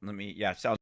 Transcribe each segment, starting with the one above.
Let me, yeah, sounds.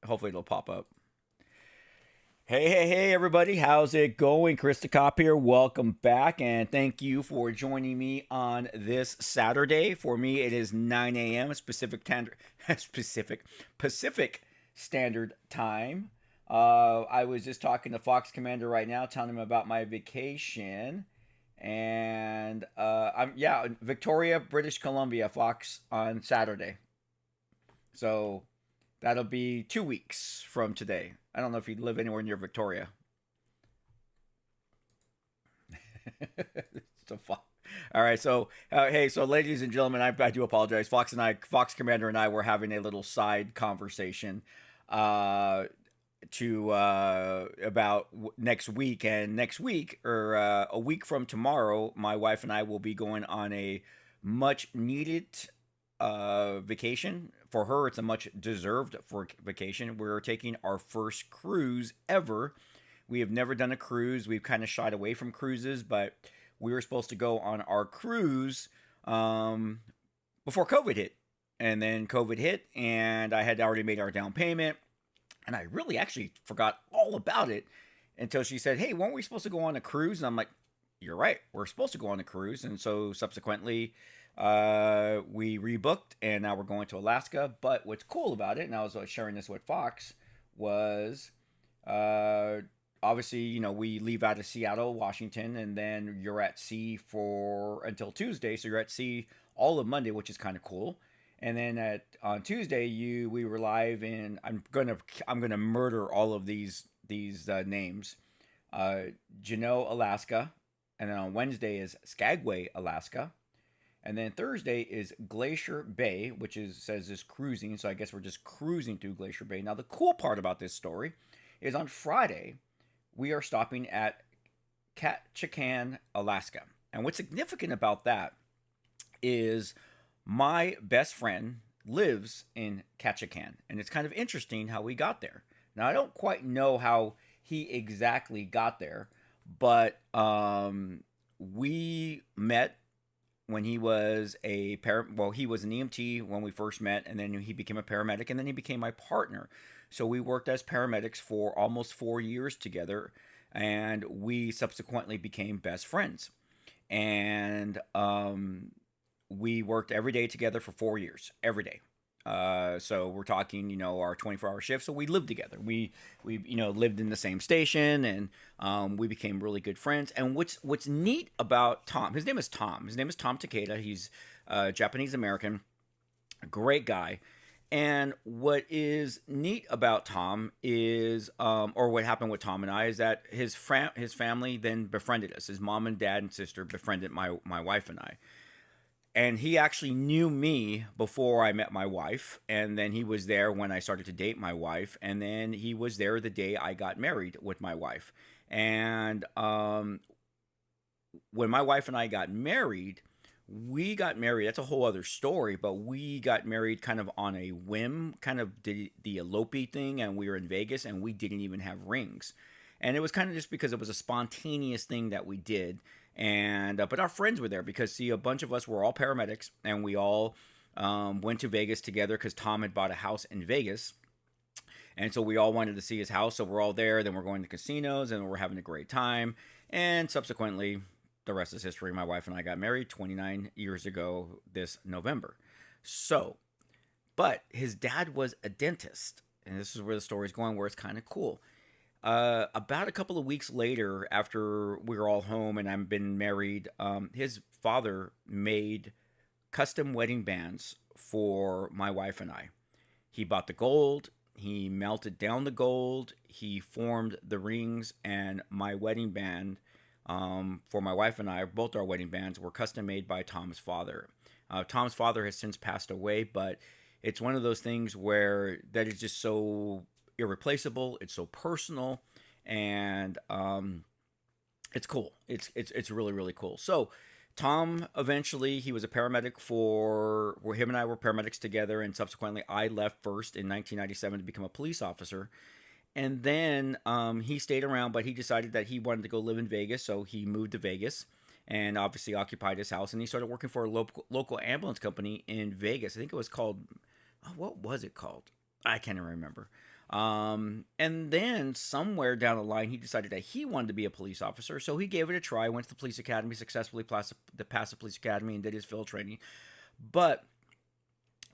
Hopefully it'll pop up. Hey, everybody. How's it going? Chris the Cop here. Welcome back, and thank you for joining me on this Saturday. For me, it is 9 a.m. Pacific Standard Time. I was just talking to Fox Commander right now, telling him about my vacation. And I'm yeah, Victoria, British Columbia, Fox on Saturday. So that'll be 2 weeks from today. I don't know if you live anywhere near Victoria. So fun. All right, so hey, so ladies and gentlemen, I do apologize. Fox Commander and I were having a little side conversation uh, to about next week, and next week or a week from tomorrow, my wife and I will be going on a much needed vacation. For her, it's a much deserved for vacation. We're taking our first cruise ever. We have never done a cruise. We've kind of shied away from cruises, but we were supposed to go on our cruise um, before COVID hit. And then COVID hit, and I had already made our down payment. And I really actually forgot all about it until she said, "Hey, weren't we supposed to go on a cruise?" And I'm like, "You're right. We're supposed to go on a cruise." And so subsequently, we rebooked, and now we're going to Alaska. But what's cool about it, and I was sharing this with Fox, was uh, obviously, we leave out of Seattle, Washington, and then you're at sea for until Tuesday. So you're at sea all of Monday, which is kind of cool. And then on Tuesday, we were live in. I'm gonna murder all of these names. Uh, Juneau, Alaska, and then on Wednesday is Skagway, Alaska. And then Thursday is Glacier Bay, which says is cruising. So I guess we're just cruising through Glacier Bay. Now the cool part about this story is on Friday we are stopping at Ketchikan, Alaska. And what's significant about that is my best friend lives in Ketchikan, and it's kind of interesting how we got there. Now I don't quite know how he exactly got there, but we met when he was he was an EMT when we first met, and then he became a paramedic, and then he became my partner. So we worked as paramedics for almost 4 years together, and we subsequently became best friends. and we worked every day together for 4 years, every day. So we're talking, our 24-hour shifts. So we lived together. We lived in the same station, and we became really good friends. And what's neat about Tom, his name is Tom. His name is Tom Takeda. He's Japanese American, a great guy. And what is neat about Tom is, or what happened with Tom and I, is that his family then befriended us. His mom and dad and sister befriended my wife and I. And he actually knew me before I met my wife. And then he was there when I started to date my wife. And then he was there the day I got married with my wife. And when my wife and I got married, that's a whole other story, but we got married kind of on a whim, kind of the elopey thing. And we were in Vegas, and we didn't even have rings. And it was kind of just because it was a spontaneous thing that we did. And but our friends were there because, see, a bunch of us were all paramedics, and we all went to Vegas together because Tom had bought a house in Vegas. And so we all wanted to see his house. So we're all there. Then we're going to casinos, and we're having a great time. And subsequently, the rest is history. My wife and I got married 29 years ago this November. So, but his dad was a dentist. And this is where the story's going, where it's kind of cool. About a couple of weeks later, after we were all home and I've been married, his father made custom wedding bands for my wife and I. He bought the gold, he melted down the gold, he formed the rings, and my wedding band for my wife and I, both our wedding bands, were custom made by Tom's father. Tom's father has since passed away, but it's one of those things where that is just so irreplaceable. It's so personal, and it's cool. It's really, really cool. So Tom, eventually, he was a paramedic where him and I were paramedics together, and subsequently I left first in 1997 to become a police officer. And then he stayed around, but he decided that he wanted to go live in Vegas, so he moved to Vegas and obviously occupied his house, and he started working for a local ambulance company in Vegas. I think it was called, what was it called? I can't even remember. And then somewhere down the line, he decided that he wanted to be a police officer. So he gave it a try, went to the police academy, successfully passed the police academy, and did his field training. But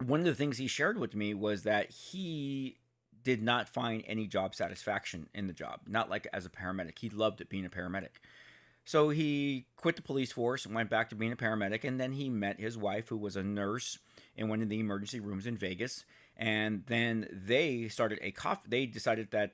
one of the things he shared with me was that he did not find any job satisfaction in the job, not like as a paramedic. He loved it being a paramedic. So he quit the police force and went back to being a paramedic. And then he met his wife, who was a nurse in one of the emergency rooms in Vegas. And then they started they decided that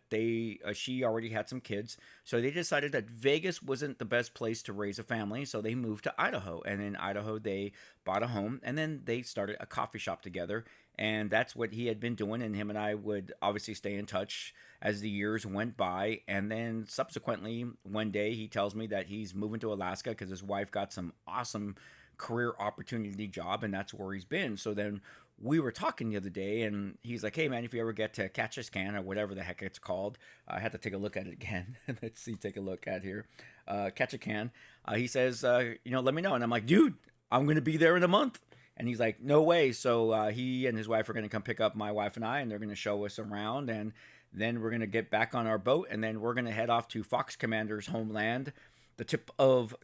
she already had some kids. So they decided that Vegas wasn't the best place to raise a family. So they moved to Idaho. And in Idaho, they bought a home. And then they started a coffee shop together. And that's what he had been doing. And him and I would obviously stay in touch as the years went by. And then subsequently, one day, he tells me that he's moving to Alaska because his wife got some awesome career opportunity job. And that's where he's been. So then we were talking the other day, and he's like, hey, man, if you ever get to catch a can or whatever the heck it's called, I had to take a look at it again. Let's see, take a look at here. Catch a can. He says, let me know. And I'm like, dude, I'm going to be there in a month. And he's like, no way. So he and his wife are going to come pick up my wife and I, and they're going to show us around. And then we're going to get back on our boat, and then we're going to head off to Fox Commander's homeland, the tip of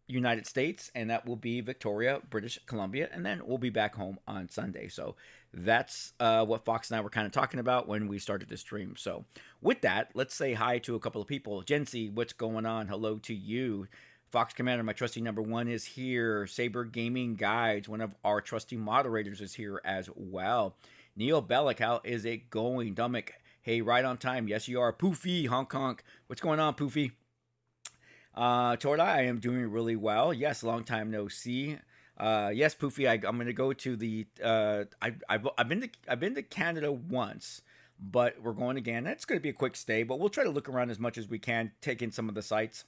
United States, and that will be Victoria, British Columbia, and then we'll be back home on Sunday. So that's what Fox and I were kind of talking about when we started this stream. So with that, let's say hi to a couple of people. Jency, what's going on? Hello to you. Fox Commander, my trusty number one, is here. Saber Gaming Guides, one of our trusty moderators, is here as well. Neil Bellick, how is it going? Dumick, hey, right on time. Yes, you are. Poofy, honk honk. What's going on, Poofy? Torda, I am doing really well. Yes, long time no see. Yes, Poofy, I'm going to go to the. I've been to Canada once, but we're going again. That's going to be a quick stay, but we'll try to look around as much as we can, take in some of the sites.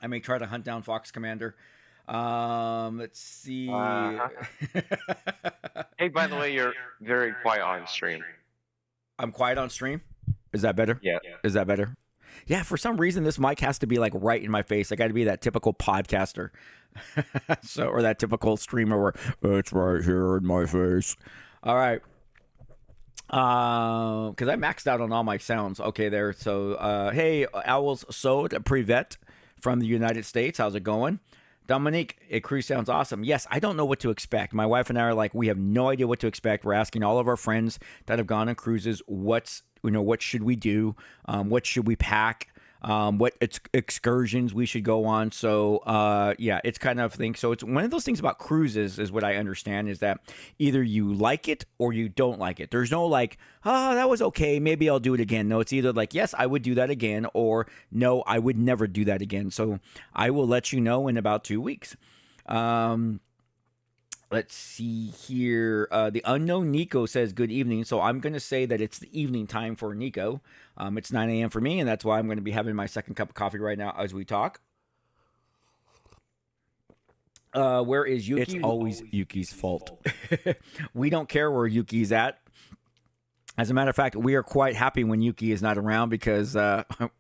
I may try to hunt down Fox Commander. Let's see. Hey, by the way, you're very quiet on stream. I'm quiet on stream. Is that better? Yeah. Is that better? Yeah, for some reason, this mic has to be like right in my face. I got to be that typical podcaster. Or that typical streamer where it's right here in my face. All right. Because I maxed out on all my sounds. Okay, there. So, hey, Owls Sode Privet from the United States. How's it going? Dominique, a cruise sounds awesome. Yes, I don't know what to expect. My wife and I are like, we have no idea what to expect. We're asking all of our friends that have gone on cruises, what should we do? What should we pack? What excursions we should go on. So, yeah, it's kind of thing. So it's one of those things about cruises is what I understand is that either you like it or you don't like it. There's no like, oh, that was okay. Maybe I'll do it again. No, it's either like, yes, I would do that again, or no, I would never do that again. So I will let you know in about 2 weeks. Let's see here. The unknown Nico says good evening. So I'm going to say that it's the evening time for Nico. It's 9 a.m. for me, and that's why I'm going to be having my second cup of coffee right now as we talk. Where is Yuki? It's always Yuki's fault. We don't care where Yuki's at. As a matter of fact, we are quite happy when Yuki is not around because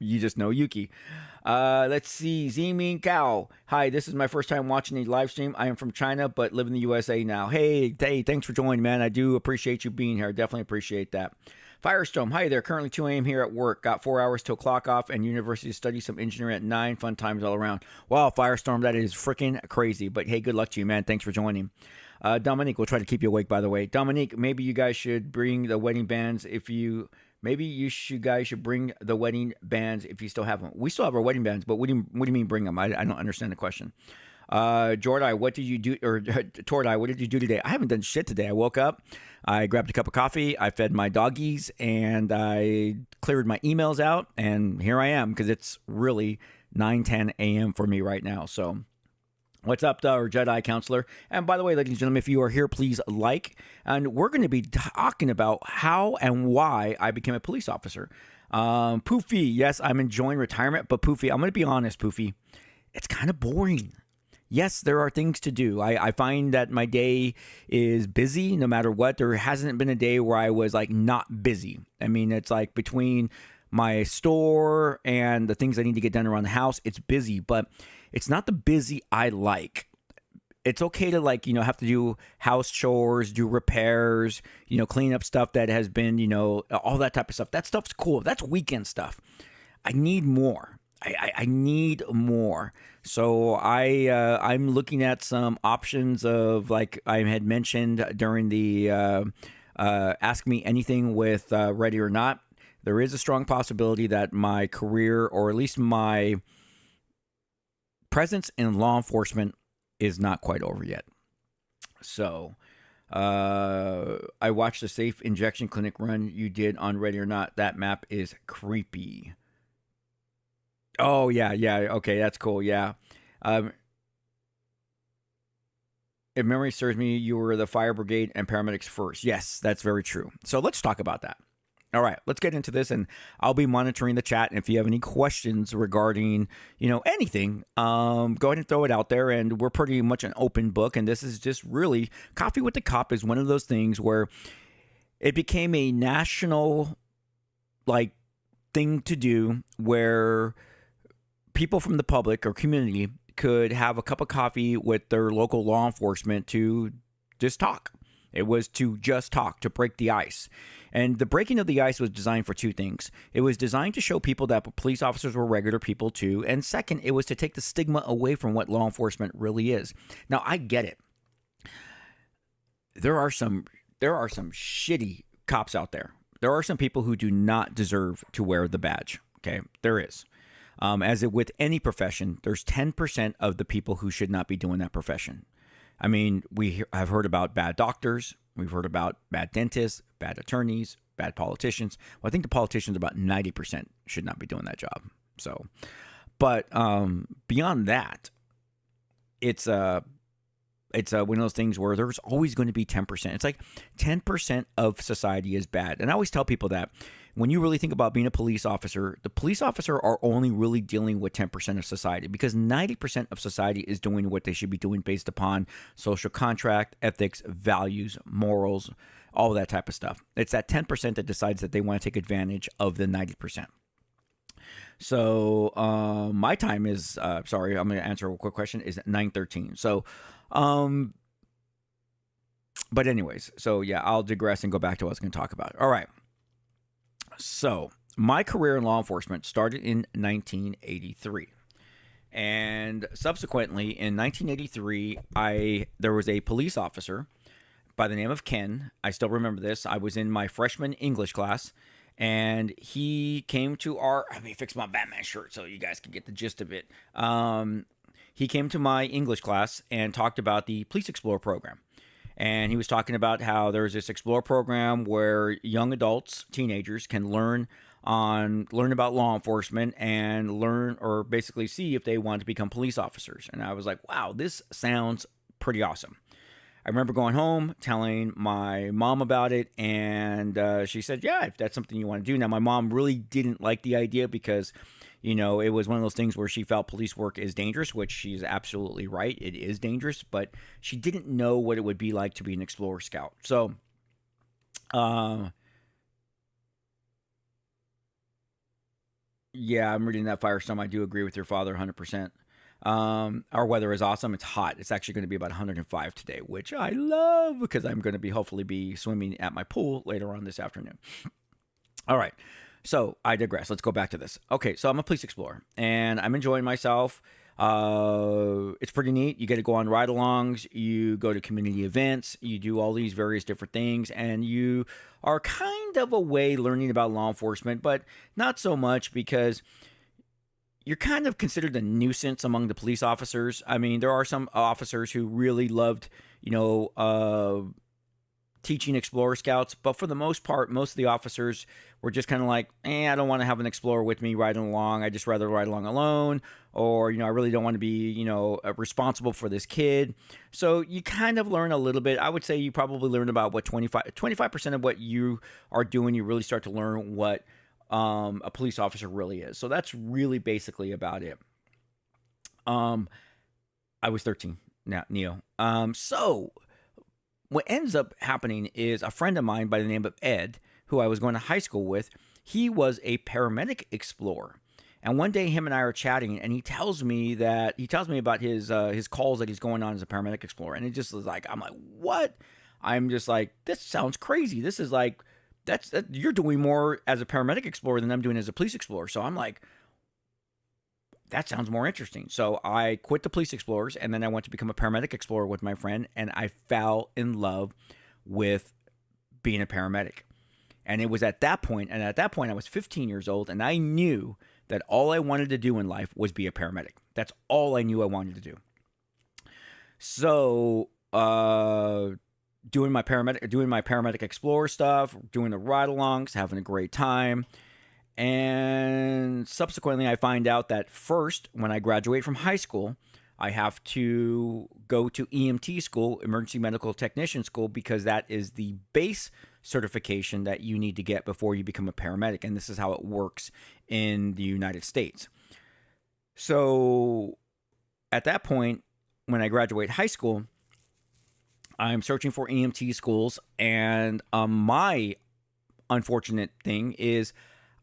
you just know Yuki. Let's see. Zimin Kao. Hi, this is my first time watching a live stream. I am from China, but live in the USA now. Hey, thanks for joining, man. I do appreciate you being here. Definitely appreciate that. Firestorm. Hi there. Currently 2 a.m. here at work. Got 4 hours till clock off and university to study some engineering at 9. Fun times all around. Wow, Firestorm, that is freaking crazy. But hey, good luck to you, man. Thanks for joining. Dominique, we'll try to keep you awake, by the way. Dominique, maybe you guys should bring the wedding bands if you... Maybe you guys should bring the wedding bands if you still have them. We still have our wedding bands, but what do you mean bring them? I don't understand the question. Jordai, what did you do? Or Tordai, what did you do today? I haven't done shit today. I woke up, I grabbed a cup of coffee, I fed my doggies, and I cleared my emails out, and here I am because it's really 9:10 a.m. for me right now. So... What's up, Jedi Counselor? And by the way, ladies and gentlemen, if you are here, please like. And we're going to be talking about how and why I became a police officer. Poofy, yes, I'm enjoying retirement, but Poofy, I'm going to be honest, Poofy, it's kind of boring. Yes, there are things to do. I find that my day is busy no matter what. There hasn't been a day where I was like not busy. I mean, it's like between my store and the things I need to get done around the house, it's busy, but it's not the busy I like. It's okay to have to do house chores, do repairs, clean up stuff that has been, all that type of stuff. That stuff's cool. That's weekend stuff. I need more. I need more. So I'm looking at some options of like I had mentioned during the Ask Me Anything with Ready or Not. There is a strong possibility that my career, or at least my presence in law enforcement, is not quite over yet. So I watched the safe injection clinic run you did on Ready or Not. That map is creepy. Oh, yeah. Okay, that's cool. Yeah. If memory serves me, you were the fire brigade and paramedics first. Yes, that's very true. So let's talk about that. All right, let's get into this, and I'll be monitoring the chat. And if you have any questions regarding, anything, go ahead and throw it out there. And we're pretty much an open book. And this is just really Coffee with the Cop is one of those things where it became a national thing to do, where people from the public or community could have a cup of coffee with their local law enforcement to just talk. It was to just talk, to break the ice. And the breaking of the ice was designed for two things. It was designed to show people that police officers were regular people too. And second, it was to take the stigma away from what law enforcement really is. Now, I get it. There are some shitty cops out there. There are some people who do not deserve to wear the badge. Okay, there is. As with any profession, there's 10% of the people who should not be doing that profession. I mean, we have heard about bad doctors. We've heard about bad dentists, bad attorneys, bad politicians. Well, I think the politicians, about 90% should not be doing that job. So, but beyond that, it's one of those things where there's always going to be 10%. It's like 10% of society is bad. And I always tell people that when you really think about being a police officer, the police officer are only really dealing with 10% of society, because 90% of society is doing what they should be doing based upon social contract, ethics, values, morals, all that type of stuff. It's that 10% that decides that they want to take advantage of the 90%. So my time is, sorry, I'm going to answer a quick question, is 9:13. So, but anyways, so yeah, I'll digress and go back to what I was going to talk about. All right. So my career in law enforcement started in 1983. And subsequently, in 1983, there was a police officer by the name of Ken. I still remember this. I was in my freshman English class, and he came to our. Let me fix my Batman shirt so you guys can get the gist of it. He came to my English class and talked about the Police Explorer program. And he was talking about how there's this Explorer program where young adults, teenagers, can learn about law enforcement and learn, or basically see if they want to become police officers. And I was like, wow, this sounds pretty awesome. I remember going home, telling my mom about it, and she said, yeah, if that's something you want to do. Now, my mom really didn't like the idea because, you know, it was one of those things where she felt police work is dangerous, which she's absolutely right. It is dangerous, but she didn't know what it would be like to be an Explorer Scout. So, yeah, I'm reading that Firestorm. I do agree with your father 100%. Our weather is awesome. It's hot. It's actually going to be about 105 today, which I love because I'm going to hopefully be swimming at my pool later on this afternoon. All right. So I digress. Let's go back to this. Okay. So I'm a police explorer and I'm enjoying myself. It's pretty neat. You get to go on ride-alongs, you go to community events, you do all these various different things, and you are kind of away learning about law enforcement, but not so much because you're kind of considered a nuisance among the police officers. I mean, there are some officers who really loved, teaching Explorer Scouts, but for the most part, most of the officers were just kind of like, I don't want to have an Explorer with me riding along. I just rather ride along alone, or, I really don't want to be, responsible for this kid. So you kind of learn a little bit. I would say you probably learn about 25% of what you are doing. You really start to learn what a police officer really is. So that's really basically about it. I was 13 now, Neo. So what ends up happening is a friend of mine by the name of Ed, who I was going to high school with, he was a paramedic explorer. And one day him and I are chatting, and he tells me about his calls that he's going on as a paramedic explorer. And it just was like, I'm like, what? I'm just like, this sounds crazy. This is like, you're doing more as a paramedic explorer than I'm doing as a police explorer. So I'm like, that sounds more interesting. So I quit the police explorers, and then I went to become a paramedic explorer with my friend, and I fell in love with being a paramedic. And it was at that point, I was 15 years old, and I knew that all I wanted to do in life was be a paramedic. That's all I knew I wanted to do. So, doing my paramedic explorer stuff, doing the ride-alongs, having a great time. And subsequently, I find out that first, when I graduate from high school, I have to go to EMT school, emergency medical technician school, because that is the base certification that you need to get before you become a paramedic. And this is how it works in the United States. So at that point, when I graduate high school, I'm searching for EMT schools. And my unfortunate thing is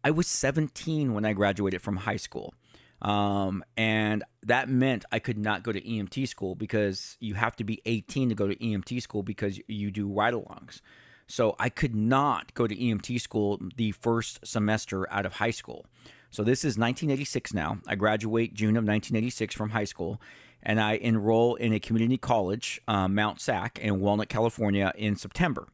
I was 17 when I graduated from high school. And that meant I could not go to EMT school because you have to be 18 to go to EMT school because you do ride-alongs. So I could not go to EMT school the first semester out of high school. So this is 1986 now. I graduate June of 1986 from high school, and I enroll in a community college, Mount Sac in Walnut, California in September.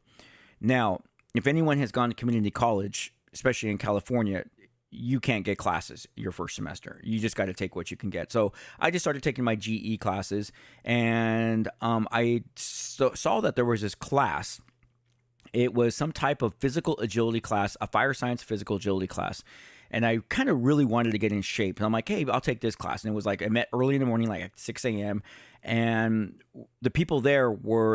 Now, if anyone has gone to community college, especially in California, you can't get classes your first semester. You just got to take what you can get. So I just started taking my GE classes, and I saw that there was this class. It was some type of physical agility class, a fire science physical agility class. And I kind of really wanted to get in shape. And I'm like, hey, I'll take this class. And it was like, I met early in the morning, like at 6 a.m. And the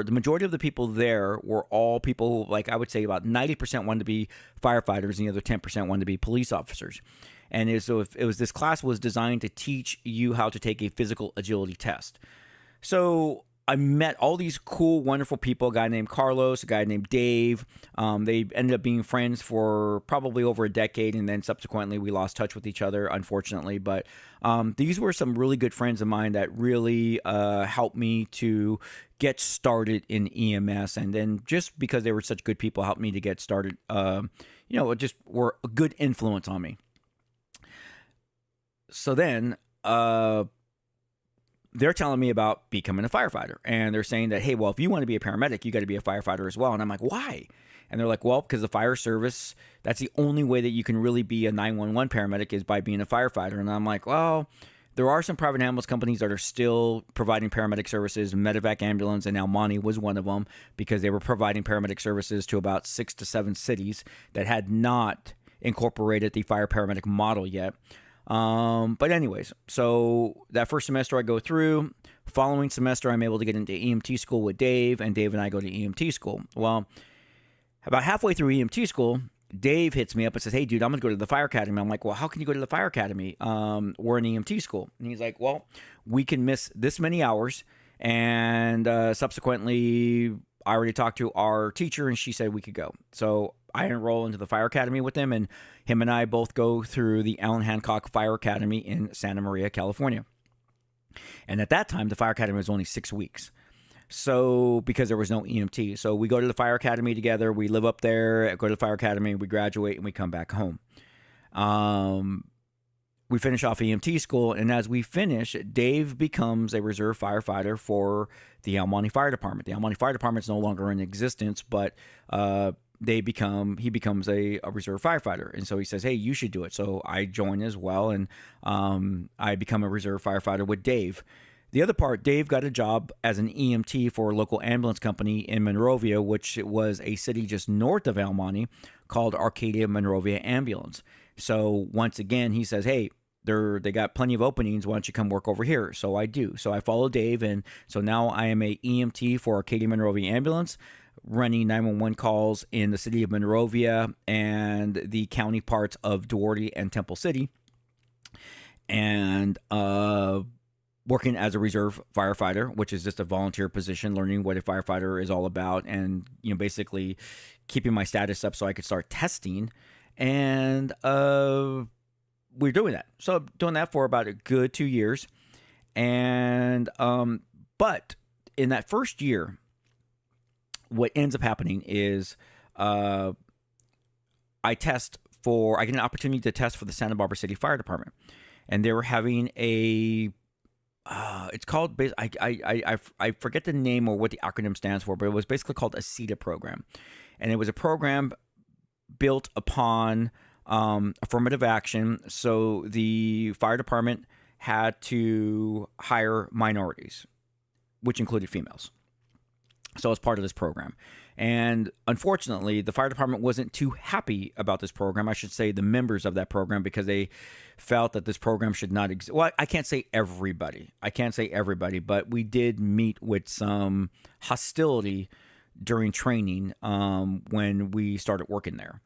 majority of the people there were all people, like I would say about 90% wanted to be firefighters and the other 10% wanted to be police officers. And this class was designed to teach you how to take a physical agility test. So I met all these cool, wonderful people, a guy named Carlos, a guy named Dave. They ended up being friends for probably over a decade, and then subsequently we lost touch with each other, unfortunately. But these were some really good friends of mine that really helped me to get started in EMS. And then just because they were such good people, helped me to get started, just were a good influence on me. So then they're telling me about becoming a firefighter. And they're saying that, hey, well, if you want to be a paramedic, you got to be a firefighter as well. And I'm like, why? And they're like, well, because the fire service, that's the only way that you can really be a 911 paramedic is by being a firefighter. And I'm like, well, there are some private ambulance companies that are still providing paramedic services. Medevac Ambulance in Almani was one of them because they were providing paramedic services to about 6 to 7 cities that had not incorporated the fire paramedic model yet. But anyways, so that first semester I go through. Following semester, I'm able to get into EMT school with Dave, and Dave and I go to EMT school. Well, about halfway through EMT school, Dave hits me up and says, hey, dude, I'm going to go to the fire academy. I'm like, well, how can you go to the fire academy? We're in EMT school. And he's like, well, we can miss this many hours. And subsequently, I already talked to our teacher, and she said we could go. So I enroll into the fire academy with him, and him and I both go through the Allen Hancock Fire Academy in Santa Maria, California. And at that time, the fire academy was only 6 weeks. So, because there was no EMT. So we go to the fire academy together. We live up there, go to the fire academy, we graduate, and we come back home. We finish off EMT school, and as we finish, Dave becomes a reserve firefighter for the Almani Fire Department. The Almani Fire Department is no longer in existence, but he becomes a reserve firefighter. And so he says, hey, you should do it. So I join as well, and I become a reserve firefighter with Dave. The other part, Dave got a job as an EMT for a local ambulance company in Monrovia, which was a city just north of Almani called Arcadia Monrovia Ambulance. So once again, he says, hey, they got plenty of openings. Why don't you come work over here? So I do. So I follow Dave, and so now I am a EMT for Arcadia Monrovia Ambulance, running 911 calls in the city of Monrovia and the county parts of Duarte and Temple City, and working as a reserve firefighter, which is just a volunteer position, learning what a firefighter is all about, and basically keeping my status up so I could start testing. And we're doing that. So doing that for about a good 2 years. And but in that first year, what ends up happening is I get an opportunity to test for the Santa Barbara City Fire Department, and they were having a it's called I forget the name or what the acronym stands for, but it was basically called a CETA program, and it was a program built upon affirmative action. So the fire department had to hire minorities, which included females. So as part of this program. And unfortunately, the fire department wasn't too happy about this program. I should say the members of that program, because they felt that this program should not exist. Well, I can't say everybody. But we did meet with some hostility during training when we started working there.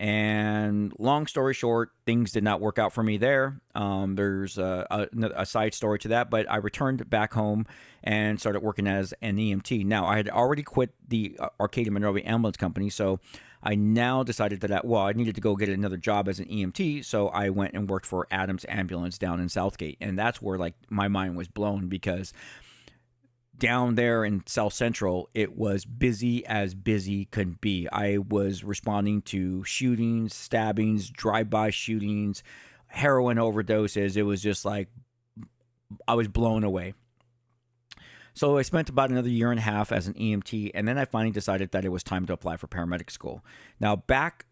And long story short, things did not work out for me there. There's a side story to that, but I returned back home and started working as an EMT. Now, I had already quit the Arcadia Monrovia Ambulance Company, so I now decided that, I needed to go get another job as an EMT, so I went and worked for Adams Ambulance down in Southgate. And that's where, my mind was blown, because down there in South Central, it was busy as busy could be. I was responding to shootings, stabbings, drive-by shootings, heroin overdoses. It was just I was blown away. So I spent about another year and a half as an EMT, and then I finally decided that it was time to apply for paramedic school. Now, back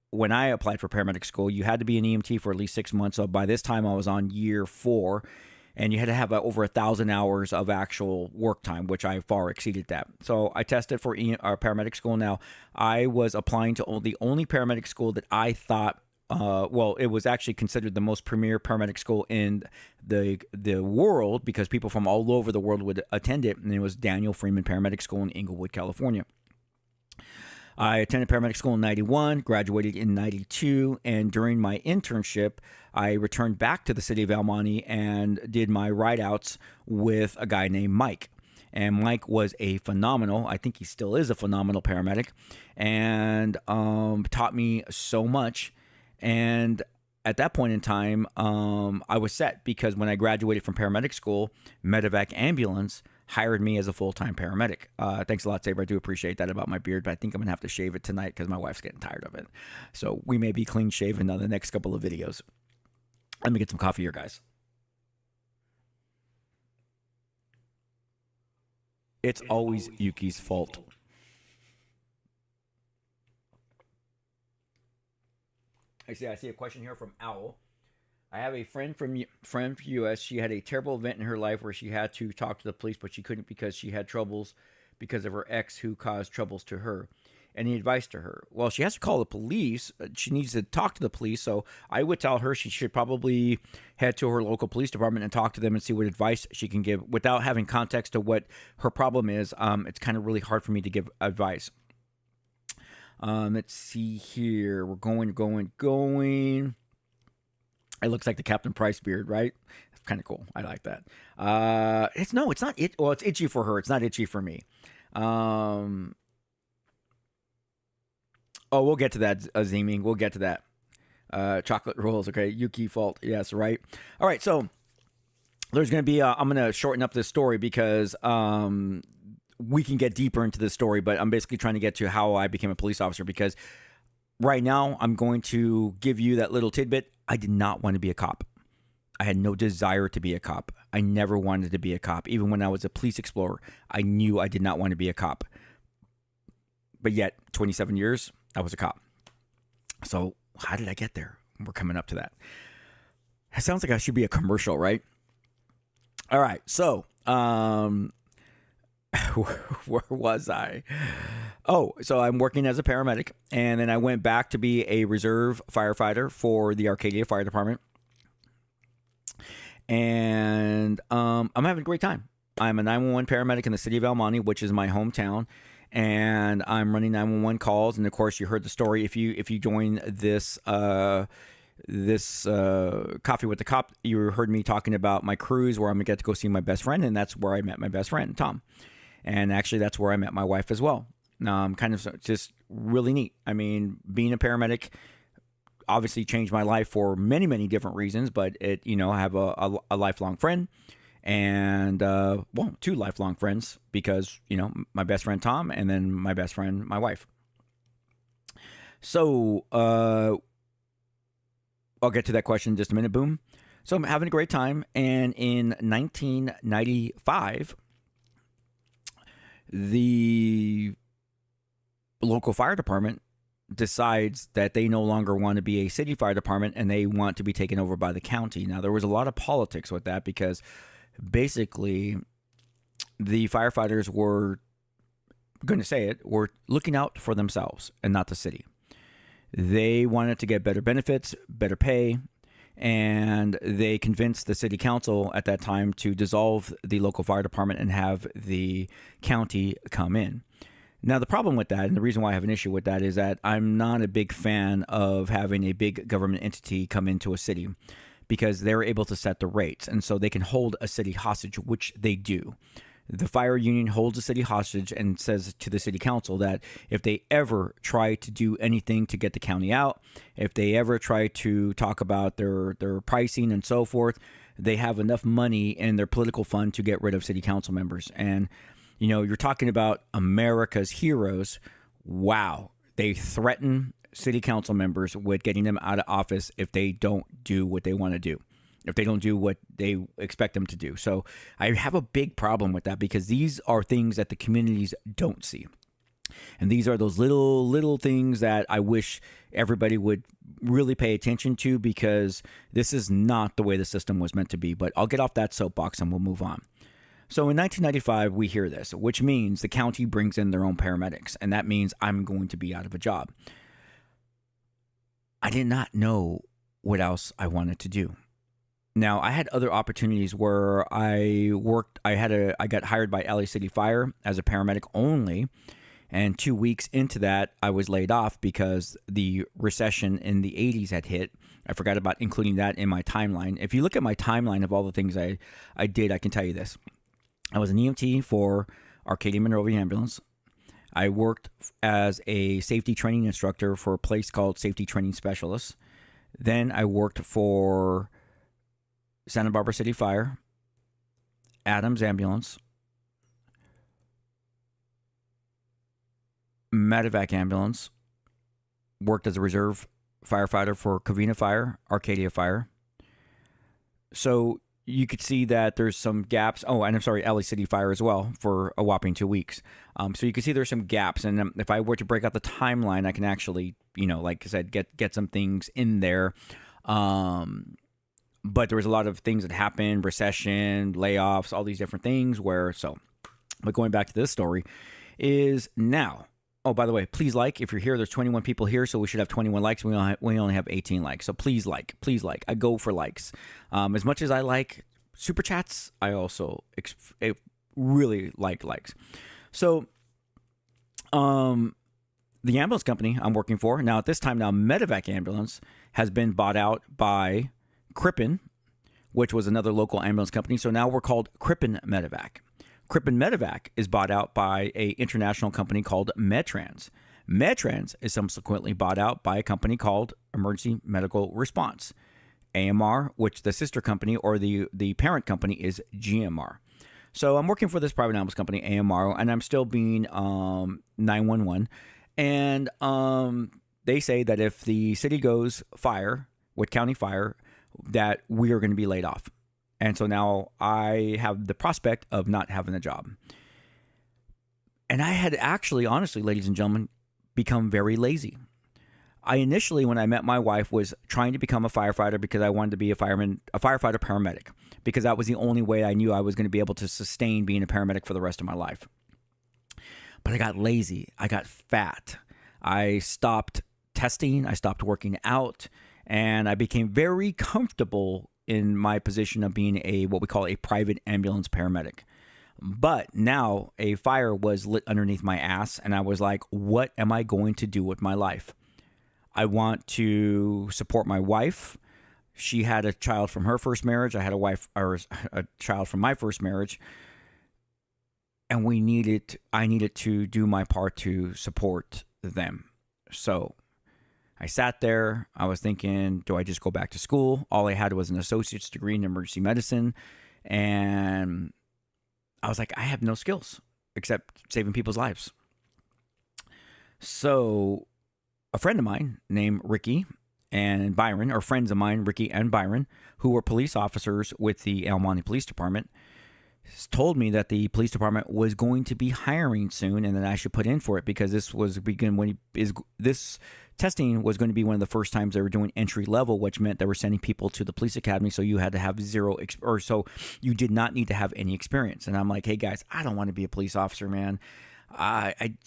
when I applied for paramedic school, you had to be an EMT for at least 6 months. So by this time, I was on year 4. And you had to have over 1,000 hours of actual work time, which I far exceeded that. So I tested for paramedic school. Now, I was applying to the only paramedic school that I thought, it was actually considered the most premier paramedic school in the world, because people from all over the world would attend it, and it was Daniel Freeman Paramedic School in Inglewood, California. I attended paramedic school in 91, graduated in 92, and during my internship, I returned back to the city of Almani and did my ride-outs with a guy named Mike. And Mike was I think he still is a phenomenal paramedic, and taught me so much. And at that point in time, I was set, because when I graduated from paramedic school, Medevac Ambulance hired me as a full-time paramedic. Thanks a lot, Saber. I do appreciate that about my beard, but I think I'm going to have to shave it tonight because my wife's getting tired of it. So we may be clean-shaven on the next couple of videos. Let me get some coffee here, guys. It's always Yuki's fault. I see a question here from Owl. I have a friend from US. She had a terrible event in her life where she had to talk to the police, but she couldn't because she had troubles because of her ex who caused troubles to her. Any advice to her? Well, she has to call the police. She needs to talk to the police. So I would tell her she should probably head to her local police department and talk to them and see what advice she can give without having context to what her problem is. It's kind of really hard for me to give advice. Let's see here. We're going. It looks like the Captain Price beard, right? It's kind of cool. I like that. It's not it. Well, it's itchy for her. It's not itchy for me. Oh, we'll get to that, Azimi. We'll get to that. Chocolate rolls, okay. Yuki fault. Yes, right. All right, so there's going to be, I'm going to shorten up this story because we can get deeper into this story, but I'm basically trying to get to how I became a police officer because right now I'm going to give you that little tidbit. I did not want to be a cop. I had no desire to be a cop. I never wanted to be a cop. Even when I was a police explorer, I knew I did not want to be a cop. But yet, 27 years, I was a cop. So how did I get there? We're coming up to that. It sounds like I should be a commercial, right? All right. So, where was I? Oh, so I'm working as a paramedic, and then I went back to be a reserve firefighter for the Arcadia Fire Department. And I'm having a great time. I'm a 911 paramedic in the city of El Monte, which is my hometown. And I'm running 911 calls, and of course, you heard the story. If you join this Coffee with the Cop, you heard me talking about my cruise where I'm gonna get to go see my best friend, and that's where I met my best friend, Tom. And actually, that's where I met my wife as well. Kind of just really neat. I mean, being a paramedic obviously changed my life for many, many different reasons, but I have a lifelong friend. And, two lifelong friends because, my best friend, Tom, and then my best friend, my wife. So, I'll get to that question in just a minute. Boom. So I'm having a great time. And in 1995, the local fire department decides that they no longer want to be a city fire department and they want to be taken over by the county. Now, there was a lot of politics with that because basically, the firefighters were were looking out for themselves and not the city. They wanted to get better benefits, better pay, and they convinced the city council at that time to dissolve the local fire department and have the county come in. Now, the problem with that, and the reason why I have an issue with that, is that I'm not a big fan of having a big government entity come into a city, because they're able to set the rates, and so they can hold a city hostage, which they do. The fire union holds a city hostage and says to the city council that if they ever try to do anything to get the county out, if they ever try to talk about their pricing and so forth, they have enough money in their political fund to get rid of city council members. And, you're talking about America's heroes. Wow. They threaten city council members with getting them out of office if they don't do what they want to do, if they don't do what they expect them to do. So I have a big problem with that because these are things that the communities don't see. And these are those little things that I wish everybody would really pay attention to, because this is not the way the system was meant to be. But I'll get off that soapbox and we'll move on. So in 1995, we hear this, which means the county brings in their own paramedics, and that means I'm going to be out of a job. I did not know what else I wanted to do. Now, I had other opportunities where I worked. I got hired by LA City Fire as a paramedic only, and 2 weeks into that, I was laid off because the recession in the 80s had hit. I forgot about including that in my timeline. If you look at my timeline of all the things I did, I can tell you this. I was an EMT for Arcadia Monrovia Ambulance. I worked as a safety training instructor for a place called Safety Training Specialists. Then I worked for Santa Barbara City Fire, Adams Ambulance, Medevac Ambulance, worked as a reserve firefighter for Covina Fire, Arcadia Fire. So you could see that there's some gaps. Oh, and I'm sorry, LA City Fire as well for a whopping 2 weeks. So you can see there's some gaps. And if I were to break out the timeline, I can actually, like I said, get some things in there. But there was a lot of things that happened, recession, layoffs, all these different things but going back to this story is now. Oh, by the way, please like. If you're here, there's 21 people here, so we should have 21 likes. We only have 18 likes, so please like. I go for likes. As much as I like super chats, I also really like likes. So, the ambulance company I'm working for now at this time Medevac Ambulance has been bought out by Crippen, which was another local ambulance company. So now we're called Crippen Medevac. Crippen Medevac is bought out by an international company called Medtrans. Medtrans is subsequently bought out by a company called Emergency Medical Response. AMR, which the sister company or the parent company is GMR. So I'm working for this private ambulance company, AMR, and I'm still being 911. And they say that if the city goes fire, Wood County fire, that we are going to be laid off. And so now I have the prospect of not having a job. And I had actually, honestly, ladies and gentlemen, become very lazy. I initially, when I met my wife, was trying to become a firefighter because I wanted to be a firefighter paramedic, because that was the only way I knew I was going to be able to sustain being a paramedic for the rest of my life. But I got lazy. I got fat. I stopped testing. I stopped working out. And I became very comfortable in my position of being what we call a private ambulance paramedic. But now a fire was lit underneath my ass, and I was like, what am I going to do with my life? I want to support my wife. She had a child from her first marriage. I had a child from my first marriage. And I needed to do my part to support them. So I sat there. I was thinking, do I just go back to school? All I had was an associate's degree in emergency medicine. And I was like, I have no skills except saving people's lives. So a friend of mine named Ricky and Byron, or friends of mine, Ricky and Byron, who were police officers with the El Monte Police Department, told me that the police department was going to be hiring soon and that I should put in for it because this testing was going to be one of the first times they were doing entry level, which meant they were sending people to the police academy. So you had to have so you did not need to have any experience. And I'm like, hey guys, I don't want to be a police officer, man.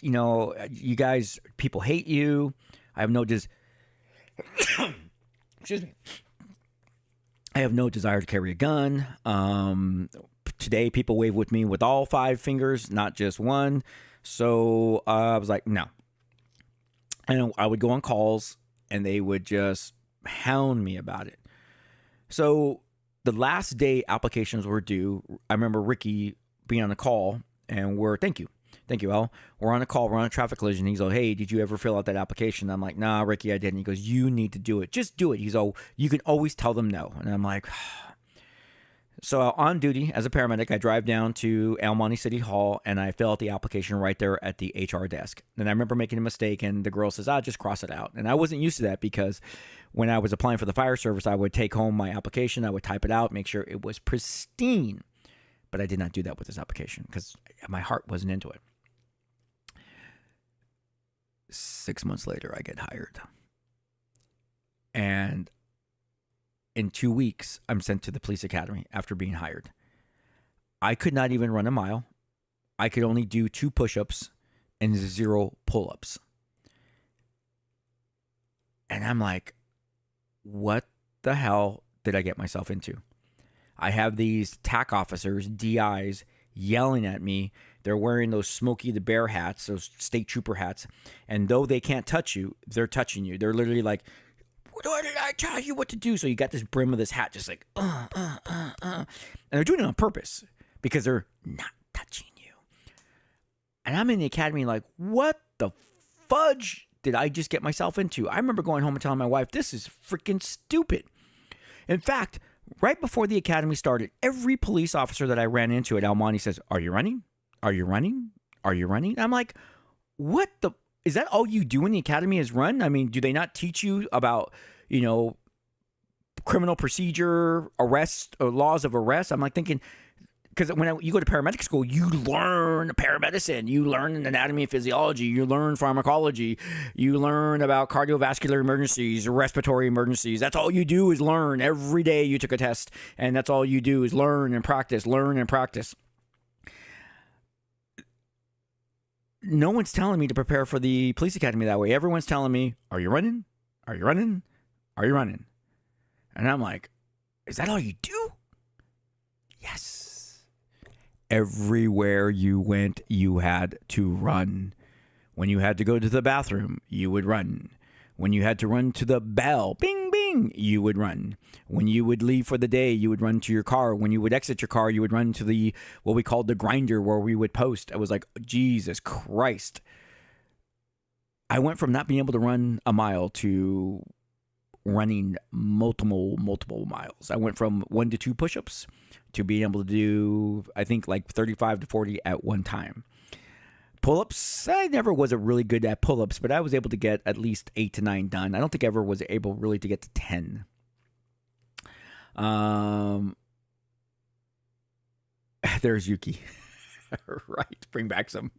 You guys, people hate you. I have no excuse me. I have no desire to carry a gun. Today, people wave with me with all 5 fingers, not just one. So I was like, no. And I would go on calls, and they would just hound me about it. So the last day applications were due, I remember Ricky being on a call, and thank you, Al. We're on a call, we're on a traffic collision. He's like, hey, did you ever fill out that application? I'm like, nah, Ricky, I didn't. He goes, you need to do it. Just do it. He's like, you can always tell them no. And I'm like, so on duty as a paramedic, I drive down to El Monte City Hall, and I fill out the application right there at the HR desk. And I remember making a mistake, and the girl says, just cross it out. And I wasn't used to that because when I was applying for the fire service, I would take home my application, I would type it out, make sure it was pristine. But I did not do that with this application because my heart wasn't into it. 6 months later, I get hired. And in 2 weeks, I'm sent to the police academy after being hired. I could not even run a mile. I could only do 2 push-ups and 0 pull-ups. And I'm like, what the hell did I get myself into? I have these TAC officers, DIs, yelling at me. They're wearing those Smokey the Bear hats, those state trooper hats. And though they can't touch you, they're touching you. They're literally like, what did I tell you what to do? So you got this brim of this hat just like, And they're doing it on purpose because they're not touching you. And I'm in the academy like, what the fudge did I just get myself into? I remember going home and telling my wife, this is freaking stupid. In fact, right before the academy started, every police officer that I ran into at El Monte says, are you running? Are you running? Are you running? And I'm like, what the... Is that all you do in the academy is run? I mean, do they not teach you about, criminal procedure, arrest, or laws of arrest. I'm like thinking, because when you go to paramedic school, you learn paramedicine, you learn anatomy and physiology, you learn pharmacology, you learn about cardiovascular emergencies, respiratory emergencies. That's all you do is learn. Every day you took a test, and that's all you do is learn and practice, learn and practice. No one's telling me to prepare for the police academy that way. Everyone's telling me, are you running? Are you running? Are you running? And I'm like, is that all you do? Yes. Everywhere you went, you had to run. When you had to go to the bathroom, you would run. When you had to run to the bell, bing, bing, you would run. When you would leave for the day, you would run to your car. When you would exit your car, you would run to the, what we called the grinder where we would post. I was like, Jesus Christ. I went from not being able to run a mile to running multiple miles. I went from 1 to 2 push-ups to being able to do, I think, like 35 to 40 at one time. Pull-ups, I never was really good at pull-ups, but I was able to get at least 8 to 9 done. I don't think I ever was able really to get to 10. There's Yuki. Right, bring back some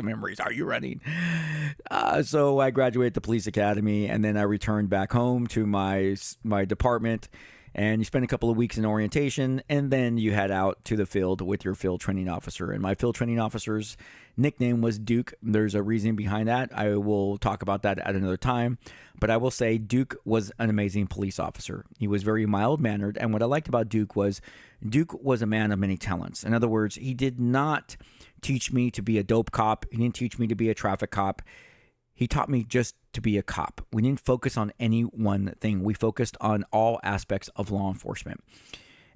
memories. Are you running? So I graduated the police academy, and then I returned back home to my department. And you spend a couple of weeks in orientation, and then you head out to the field with your field training officer. And my field training officer's nickname was Duke. There's a reason behind that. I will talk about that at another time. But I will say Duke was an amazing police officer. He was very mild-mannered. And what I liked about Duke was a man of many talents. In other words, he did not teach me to be a dope cop. He didn't teach me to be a traffic cop. He taught me just to be a cop. We didn't focus on any one thing. We focused on all aspects of law enforcement.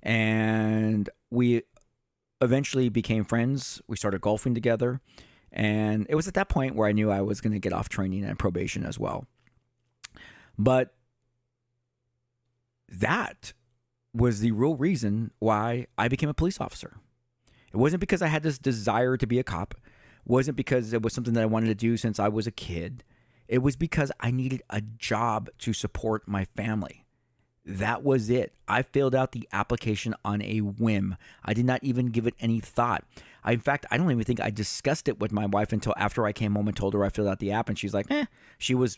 And we eventually became friends. We started golfing together. And it was at that point where I knew I was going to get off training and probation as well. But that was the real reason why I became a police officer. It wasn't because I had this desire to be a cop. It wasn't because it was something that I wanted to do since I was a kid. It was because I needed a job to support my family. That was it. I filled out the application on a whim. I did not even give it any thought. In fact, I don't even think I discussed it with my wife until after I came home and told her I filled out the app, and she's like, She was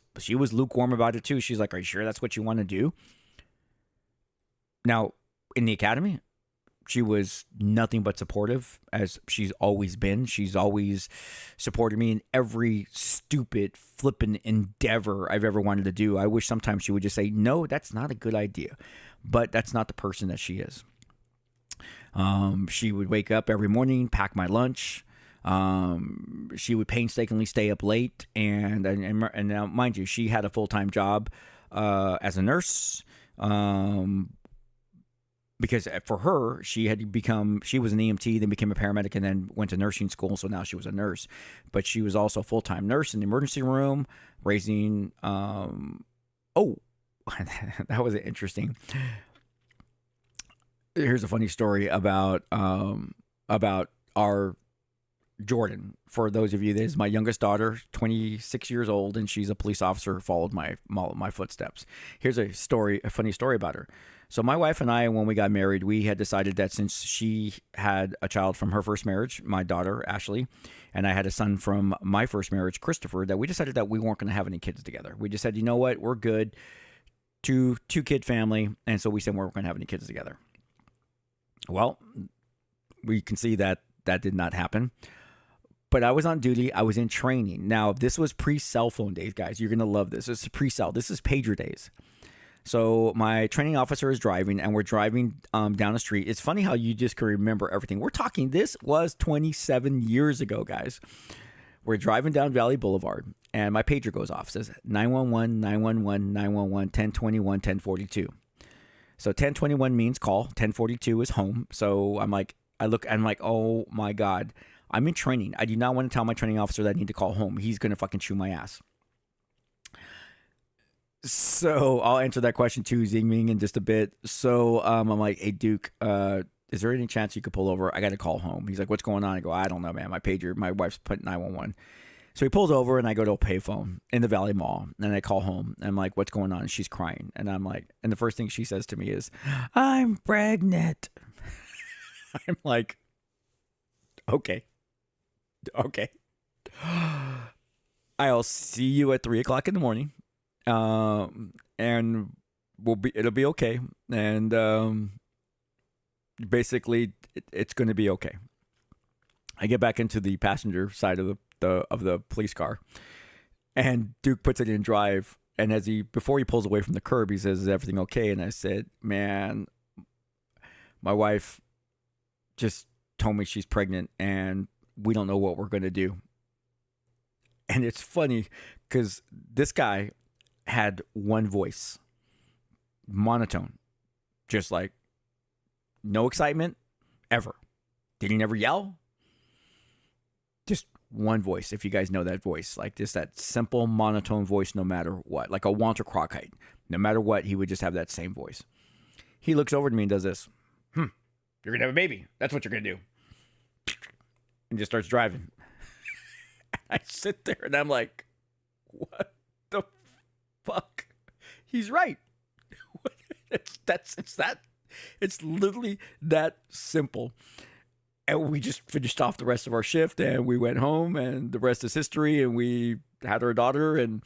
lukewarm about it too. She's like, are you sure that's what you want to do? Now, in the academy, she was nothing but supportive, as she's always been. She's always supported me in every stupid, flippin' endeavor I've ever wanted to do. I wish sometimes she would just say, no, that's not a good idea. But that's not the person that she is. She would wake up every morning, pack my lunch. She would painstakingly stay up late. And now, mind you, she had a full-time job as a nurse. Because for her, she was an EMT, then became a paramedic, and then went to nursing school. So now she was a nurse. But she was also a full-time nurse in the emergency room, raising. That was interesting. Here's a funny story about our Jordan. For those of you, this is my youngest daughter, 26 years old, and she's a police officer. Followed my footsteps. Here's a funny story about her. So my wife and I, when we got married, we had decided that since she had a child from her first marriage, my daughter, Ashley, and I had a son from my first marriage, Christopher, that we decided that we weren't going to have any kids together. We just said, you know what, we're good. Two-kid family, and so we said we weren't going to have any kids together. Well, we can see that did not happen. But I was on duty. I was in training. Now, this was pre-cell phone days, guys. You're going to love this. This is pre-cell. This is pager days. So my training officer is driving, and we're driving down the street. It's funny how you just can remember everything. We're talking, this was 27 years ago, guys. We're driving down Valley Boulevard, and my pager goes off. It says 911, 911, 911, 1021, 1042. So 1021 means call. 1042 is home. So I'm like, oh my God. I'm in training. I do not want to tell my training officer that I need to call home. He's going to fucking chew my ass. So I'll answer that question too, Zingming, in just a bit. So I'm like, hey, Duke, is there any chance you could pull over? I got to call home. He's like, what's going on? I go, I don't know, man. My wife's put 911. So he pulls over, and I go to a payphone in the Valley Mall, and I call home. And I'm like, what's going on? And she's crying. And I'm like, and the first thing she says to me is, I'm pregnant. I'm like, okay. I'll see you at 3:00 in the morning. And it'll be okay. And basically it's going to be okay. I get back into the passenger side of the police car, and Duke puts it in drive. And before he pulls away from the curb, he says, is everything okay? And I said, man, my wife just told me she's pregnant and we don't know what we're going to do. And it's funny because this guy had one voice, monotone, just like no excitement ever. Did he never yell? Just one voice, if you guys know that voice, like just that simple monotone voice no matter what, like a Walter Cronkite. No matter what, he would just have that same voice. He looks over to me and does this. You're going to have a baby. That's what you're going to do. And just starts driving. I sit there and I'm like, what the fuck? He's right. It's literally that simple. And we just finished off the rest of our shift, and we went home, and the rest is history. And we had our daughter, and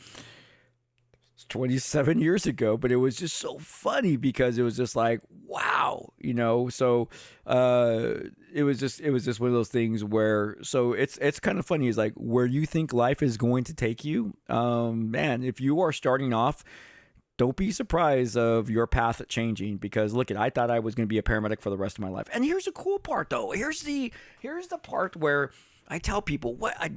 it's 27 years ago, but it was just so funny because it was just like, wow, so it was just one of those things where, so it's kind of funny. It's like where you think life is going to take you. Man, if you are starting off, don't be surprised of your path changing, because look, I thought I was going to be a paramedic for the rest of my life. And here's the cool part though. Here's the part where I tell people what I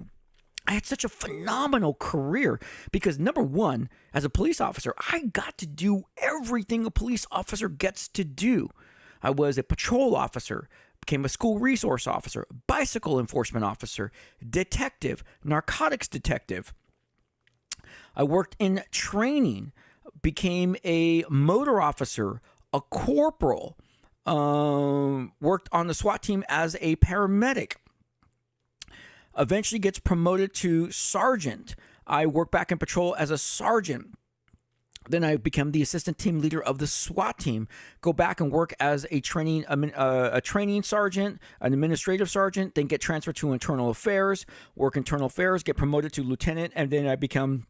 had such a phenomenal career, because number one, as a police officer, I got to do everything a police officer gets to do. I was a patrol officer, became a school resource officer, bicycle enforcement officer, detective, narcotics detective. I worked in training, became a motor officer, a corporal, worked on the SWAT team as a paramedic, eventually gets promoted to sergeant. I worked back in patrol as a sergeant. Then I became the assistant team leader of the SWAT team, go back and work as a training sergeant, an administrative sergeant, then get transferred to internal affairs, work internal affairs, get promoted to lieutenant, and then I become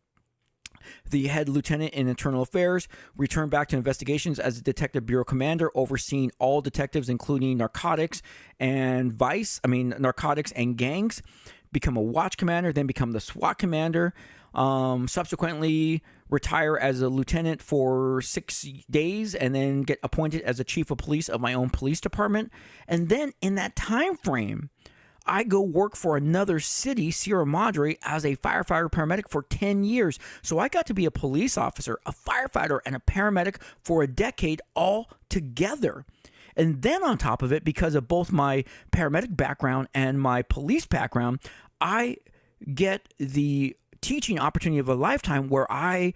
the head lieutenant in internal affairs, returned back to investigations as a detective bureau commander, overseeing all detectives, including narcotics and narcotics and gangs, become a watch commander, then become the SWAT commander, subsequently retire as a lieutenant for 6 days, and then get appointed as a chief of police of my own police department. And then in that time frame, I go work for another city, Sierra Madre, as a firefighter paramedic for 10 years. So I got to be a police officer, a firefighter, and a paramedic for a decade all together. And then on top of it, because of both my paramedic background and my police background, I get the teaching opportunity of a lifetime where I'm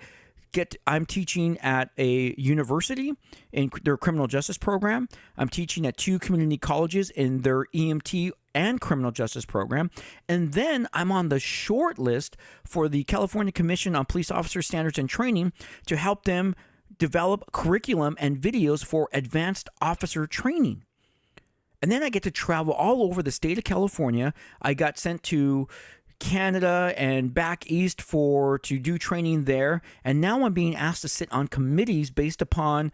teaching at a university in their criminal justice program. I'm teaching at 2 community colleges in their EMT and criminal justice program. And then I'm on the short list for the California Commission on Police Officer Standards and Training to help them develop curriculum and videos for advanced officer training. And then I get to travel all over the state of California. I got sent to Canada and back east to do training there. And now I'm being asked to sit on committees based upon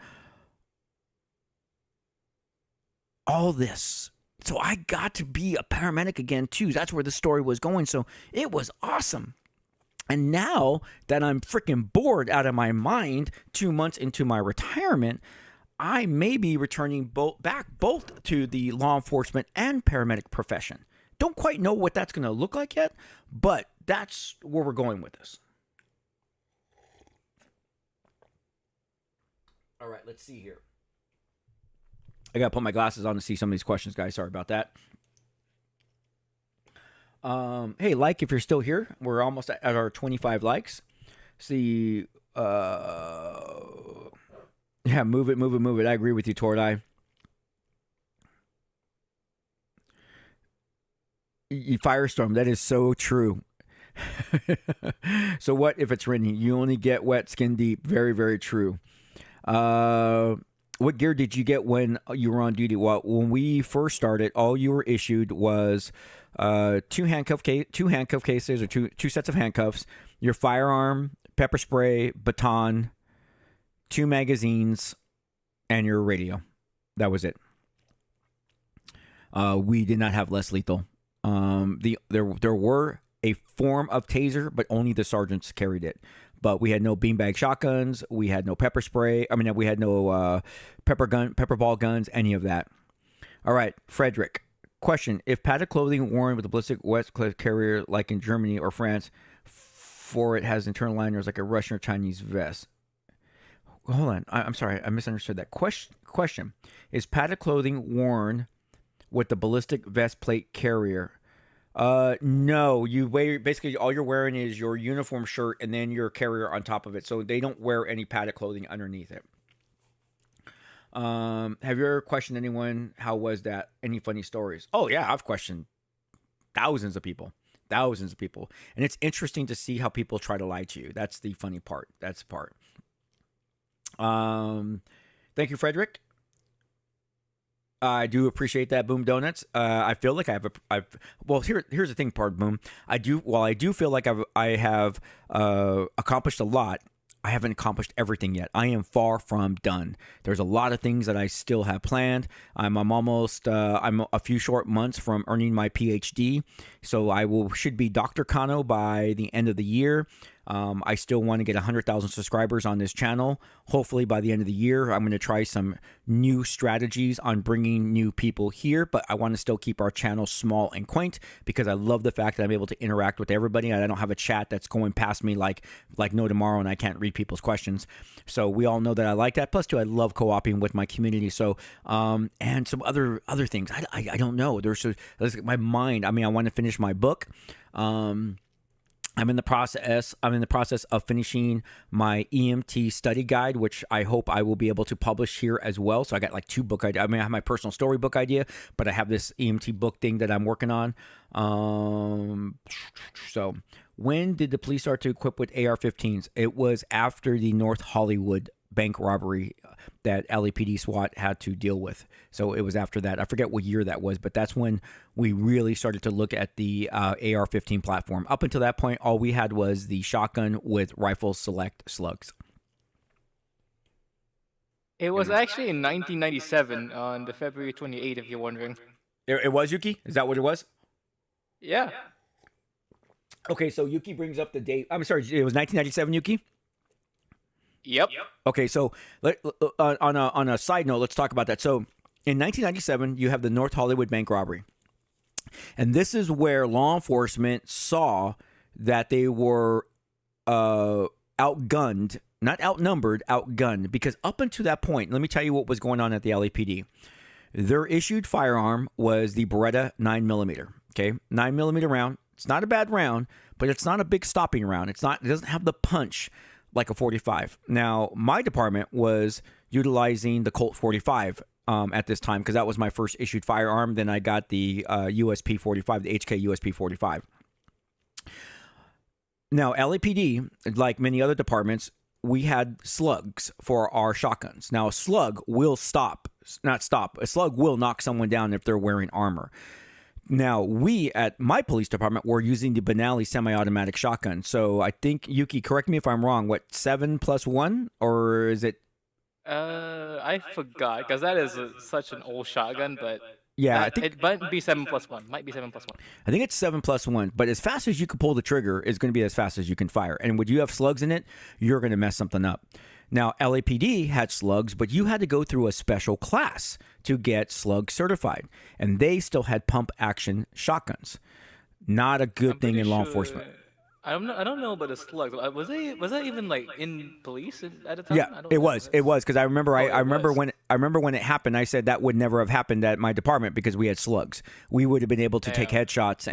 all this. So I got to be a paramedic again too. That's where the story was going. So it was awesome. And now that I'm freaking bored out of my mind 2 months into my retirement, I may be returning back both to the law enforcement and paramedic profession. Don't quite know what that's going to look like yet, but that's where we're going with this. All right, let's see here. I got to put my glasses on to see some of these questions, guys. Sorry about that. Hey, if you're still here. We're almost at our 25 likes. See, yeah, move it. I agree with you, Tordai. Firestorm, that is so true. So what if it's raining? You only get wet, skin deep. Very, very true. What gear did you get when you were on duty? Well, when we first started, all you were issued was two handcuff cases or two sets of handcuffs, your firearm, pepper spray, baton, 2 magazines, and your radio. That was it. We did not have less lethal. There were a form of taser, but only the sergeants carried it. But we had no beanbag shotguns. We had no pepper spray. I mean, we had no pepper ball guns, any of that. All right, Frederick. Question: if padded clothing worn with a ballistic wet clip carrier, like in Germany or France, for it has internal liners like a Russian or Chinese vest. Hold on, I'm sorry, I misunderstood that. Question: is padded clothing worn with the ballistic vest plate carrier? No, you wear basically all you're wearing is your uniform shirt and then your carrier on top of it. So they don't wear any padded clothing underneath it. Have you ever questioned anyone? How was that? Any funny stories? Oh yeah, I've questioned thousands of people, and it's interesting to see how people try to lie to you. That's the funny part. That's the part. Thank you, Frederick. I do appreciate that, Boom Donuts. I feel like well, here's the thing, part Boom. While I do feel like I have accomplished a lot, I haven't accomplished everything yet. I am far from done. There's a lot of things that I still have planned. I'm a few short months from earning my PhD, so should be Dr. Kano by the end of the year. I still want to get 100,000 subscribers on this channel. Hopefully by the end of the year, I'm going to try some new strategies on bringing new people here, but I want to still keep our channel small and quaint because I love the fact that I'm able to interact with everybody and I don't have a chat that's going past me like no tomorrow and I can't read people's questions. So we all know that I like that. Plus, too, I love co-oping with my community. So, and some other things. I don't know. There's my mind. I mean, I want to finish my book. I'm in the process of finishing my EMT study guide, which I hope I will be able to publish here as well. So I got like 2 book ideas. I mean, I have my personal storybook idea, but I have this EMT book thing that I'm working on. So when did the police start to equip with AR-15s? It was after the North Hollywood bank robbery that LAPD SWAT had to deal with. So it was after that. I forget what year that was, but that's when we really started to look at the AR-15 platform. Up until that point, all we had was the shotgun with rifle select slugs. It was actually in 1997 on the February 28th, if you're wondering. It was, Yuki? Is that what it was? Yeah. Okay, so Yuki brings up the date. I'm sorry, it was 1997, Yuki? Yep. Okay, so on a side note, let's talk about that. So in 1997, you have the North Hollywood bank robbery. And this is where law enforcement saw that they were outgunned, not outnumbered, outgunned. Because up until that point, let me tell you what was going on at the LAPD. Their issued firearm was the Beretta 9mm. Okay, 9mm round. It's not a bad round, but it's not a big stopping round. It doesn't have the punch like a 45. Now, my department was utilizing the Colt 45 at this time because that was my first issued firearm. Then I got the USP 45, the HK USP 45. Now, LAPD, like many other departments, we had slugs for our shotguns. Now, a slug will a slug will knock someone down if they're wearing armor. Now, we at my police department were using the Benelli semi-automatic shotgun. So I think, Yuki, correct me if I'm wrong, what, 7+1? Or is it? I forgot, because that is such an old shotgun, but yeah, I think it might be 7+1. Might be 7+1. I think it's 7+1, but as fast as you can pull the trigger is going to be as fast as you can fire. And when you have slugs in it, you're going to mess something up. Now, LAPD had slugs, but you had to go through a special class to get slug certified. And they still had pump action shotguns. Not a good thing in law enforcement. I don't know about the slugs. Was that even like in police at the time? Yeah, it was because I remember I remember when it happened. I said that would never have happened at my department because we had slugs. We would have been able to take headshots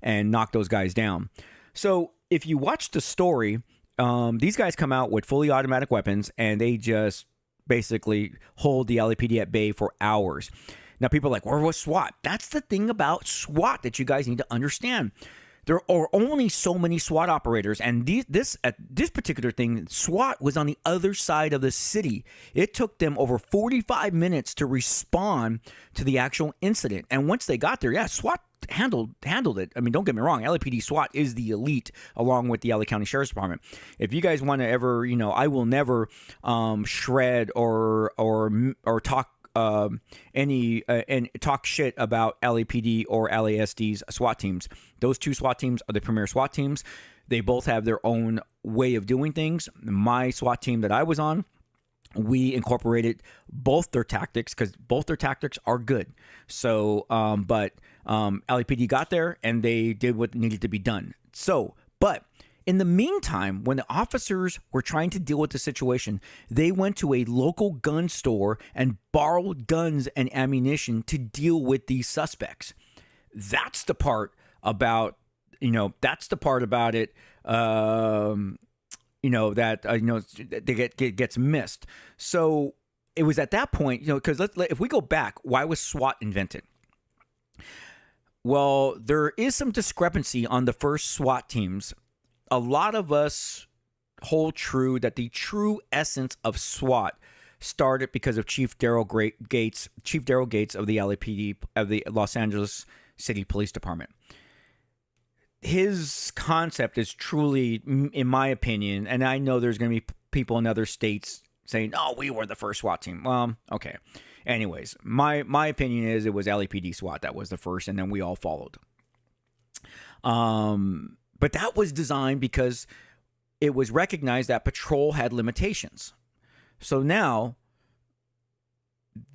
and knock those guys down. So if you watch the story, these guys come out with fully automatic weapons and they just basically hold the LAPD at bay for hours. Now people are like, where was SWAT? That's the thing about SWAT that you guys need to understand. there are only so many SWAT operators, and this particular thing, SWAT was on the other side of the city. It took them over 45 minutes to respond to the actual incident, and once they got there, yeah, SWAT handled it. I mean, don't get me wrong, LAPD SWAT is the elite, along with the LA County Sheriff's Department. If you guys want to ever, I will never shred or talk and talk shit about LAPD or LASD's SWAT teams. Those two SWAT teams are the premier SWAT teams. They both have their own way of doing things. My SWAT team that I was on, we incorporated both their tactics because both their tactics are good. So, but LAPD got there and they did what needed to be done. So, but in the meantime, when the officers were trying to deal with the situation, they went to a local gun store and borrowed guns and ammunition to deal with these suspects. That's the part about, that's the part about it, that, gets missed. So it was at that point, because if we go back, why was SWAT invented? Well, there is some discrepancy on the first SWAT teams. A lot of us hold true that the true essence of SWAT started because of Chief Daryl Gates of the LAPD, of the Los Angeles City Police Department. His concept is truly, in my opinion, and I know there's going to be people in other states saying, "Oh, we were the first SWAT team." Well, okay. Anyways, my opinion is it was LAPD SWAT that was the first, and then we all followed. But that was designed because it was recognized that patrol had limitations. So now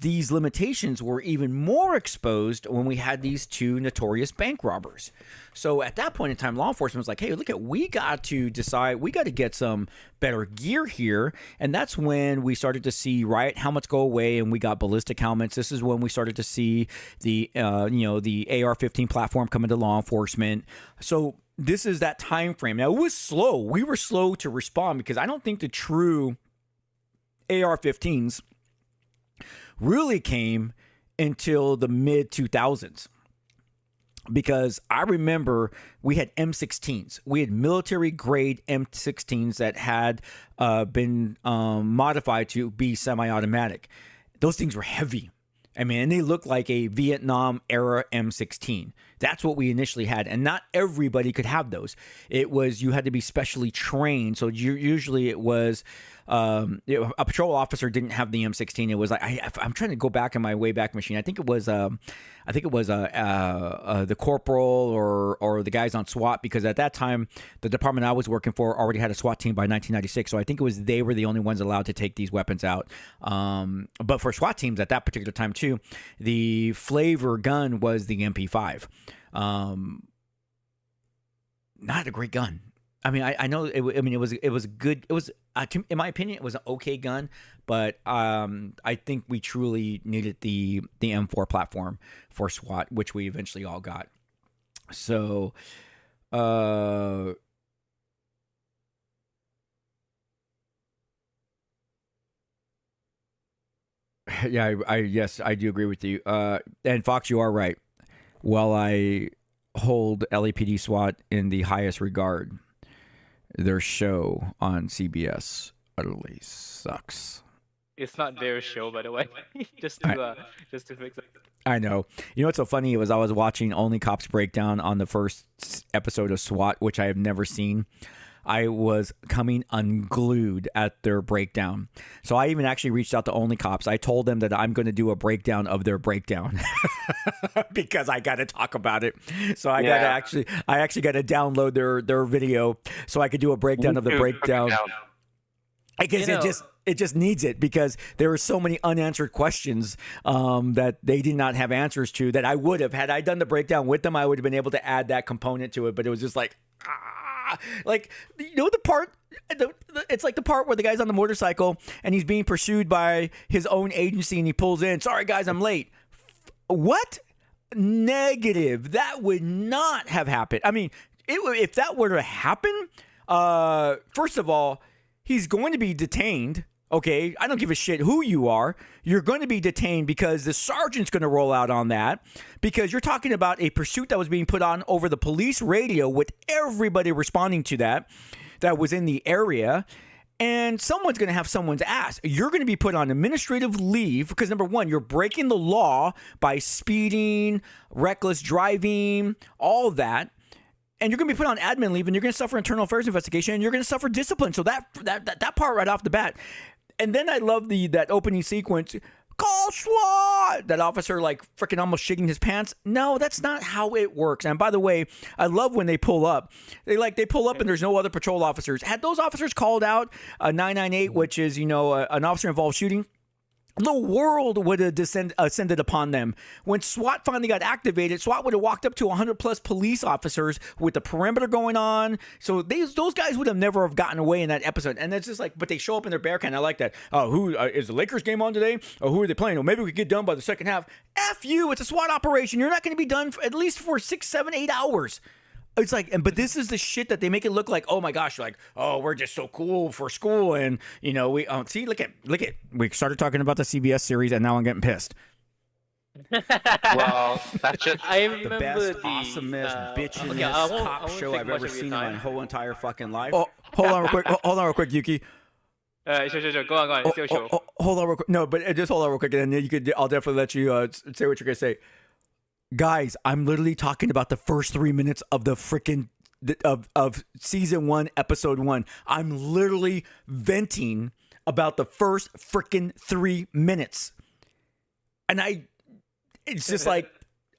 these limitations were even more exposed when we had these two notorious bank robbers. So at that point in time, law enforcement was like, hey, we got to decide, we got to get some better gear here. And that's when we started to see riot helmets go away and we got ballistic helmets. This is when we started to see the AR-15 platform come into law enforcement. So this is that time frame. Now, it was slow. We were slow to respond because I don't think the true AR-15s really came until the mid-2000s. Because I remember we had M16s. We had military-grade M16s that had been modified to be semi-automatic. Those things were heavy. I mean, and they looked like a Vietnam-era M16. That's what we initially had, and not everybody could have those. It was, you had to be specially trained. So usually it was a patrol officer didn't have the M16. It was like I'm trying to go back in my Wayback Machine. I think it was the corporal or the guys on SWAT, because at that time the department I was working for already had a SWAT team by 1996. So I think it was they were the only ones allowed to take these weapons out. But for SWAT teams at that particular time too, the flavor gun was the MP5. Not a great gun. I mean, I know. It was good. It was, in my opinion, it was an okay gun. But I think we truly needed the M4 platform for SWAT, which we eventually all got. So, yeah, yes, I do agree with you. And Fox, you are right. While I hold LAPD SWAT in the highest regard, their show on CBS utterly sucks. It's not their show, by the way. just to fix it. I know. You know what's so funny was I was watching Only Cops Breakdown on the first episode of SWAT, which I have never seen. I was coming unglued at their breakdown. So I even actually reached out to Only Cops. I told them that I'm going to do a breakdown of their breakdown because I got to talk about it. So I actually got to download their video so I could do a breakdown of the breakdown. I guess it just needs it because there were so many unanswered questions that they did not have answers to that I would have. Had I done the breakdown with them, I would have been able to add that component to it. But it was just like, like, you know, the part, it's like the part where the guy's on the motorcycle and he's being pursued by his own agency and he pulls in. Sorry, guys, I'm late. What? Negative. That would not have happened. I mean, if that were to happen, first of all, he's going to be detained. Okay, I don't give a shit who you are. You're going to be detained because the sergeant's going to roll out on that because you're talking about a pursuit that was being put on over the police radio with everybody responding to that was in the area. And someone's going to have someone's ass. You're going to be put on administrative leave because, number one, you're breaking the law by speeding, reckless driving, all of that. And you're going to be put on admin leave and you're going to suffer internal affairs investigation and you're going to suffer discipline. So that part right off the bat. And then I love that opening sequence. Call SWAT! That officer like freaking almost shitting his pants. No, that's not how it works. And by the way, I love when they pull up. They pull up and there's no other patrol officers. Had those officers called out 998, which is, an officer involved shooting, the world would have ascended upon them. When SWAT finally got activated, SWAT would have walked up to 100 plus police officers with the perimeter going on. So those guys would have never have gotten away in that episode. And it's just like, but they show up in their bear can. I like that. Who is the Lakers game on today? Or who are they playing? Or maybe we could get done by the second half. F you! It's a SWAT operation. You're not going to be done at least for 6, 7, 8 hours. It's like, but this is the shit that they make it look like. Oh my gosh, like, oh, we're just so cool for school, and we see, look at, we started talking about the CBS series, and now I'm getting pissed. Well, that's just I The remember best, awesomest, bitchinest cop show I've ever seen in my whole entire fucking life. Oh, Hold on real quick, Yuki. Sure. Go on. It's your show. Hold on real quick. No, but just hold on real quick, and then I'll definitely let you say what you're gonna say. Guys, I'm literally talking about the first 3 minutes of the freaking of season 1, episode 1. I'm literally venting about the first freaking 3 minutes, and it's just like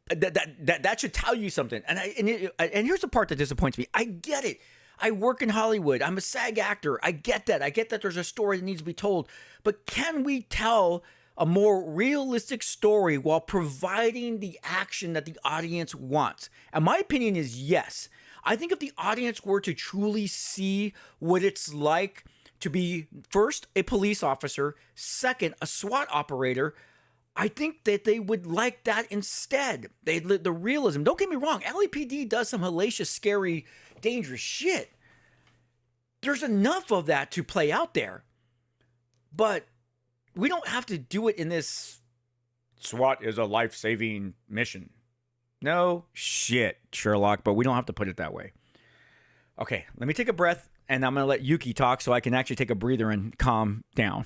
that should tell you something. And here's the part that disappoints me. I get it. I work in Hollywood. I'm a SAG actor. I get that. I get that there's a story that needs to be told, but can we tell a more realistic story while providing the action that the audience wants? And my opinion is yes. I think if the audience were to truly see what it's like to be, first, a police officer, second, a SWAT operator, I think that they would like that instead. The realism. Don't get me wrong. LAPD does some hellacious, scary, dangerous shit. There's enough of that to play out there. But we don't have to do it in this SWAT is a life-saving mission. No shit, Sherlock, but we don't have to put it that way. Okay, let me take a breath, and I'm going to let Yuki talk so I can actually take a breather and calm down.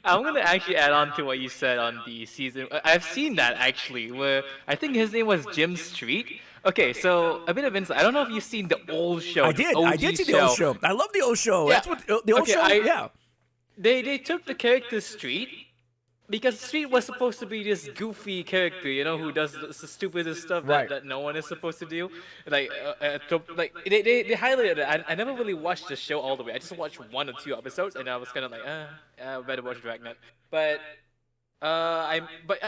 I'm gonna actually add on to what you said on the season. I've seen that actually, where I think his name was Jim Street. Okay, so a bit of insight. I don't know if you've seen the old show. I did see the old show. I love the old show. Yeah. That's what the old show. Yeah. They took the character Street because Street was supposed to be this goofy character, who does the stupidest stuff that no one is supposed to do. They highlighted it. I never really watched the show all the way. I just watched 1 or 2 episodes, and I was kind of like, I better watch Dragnet. But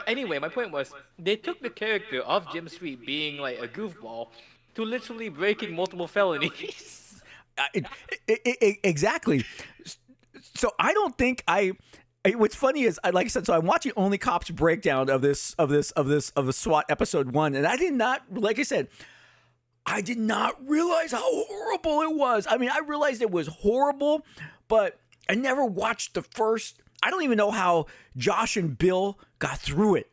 anyway, my point was they took the character of Jim Street being like a goofball to literally breaking multiple felonies. Exactly. So I don't think what's funny is, like I said, so I'm watching Only Cops breakdown of the SWAT episode 1, and I did not, like I said, I did not realize how horrible it was. I mean, I realized it was horrible, but I never watched the first. I don't even know how Josh and Bill got through it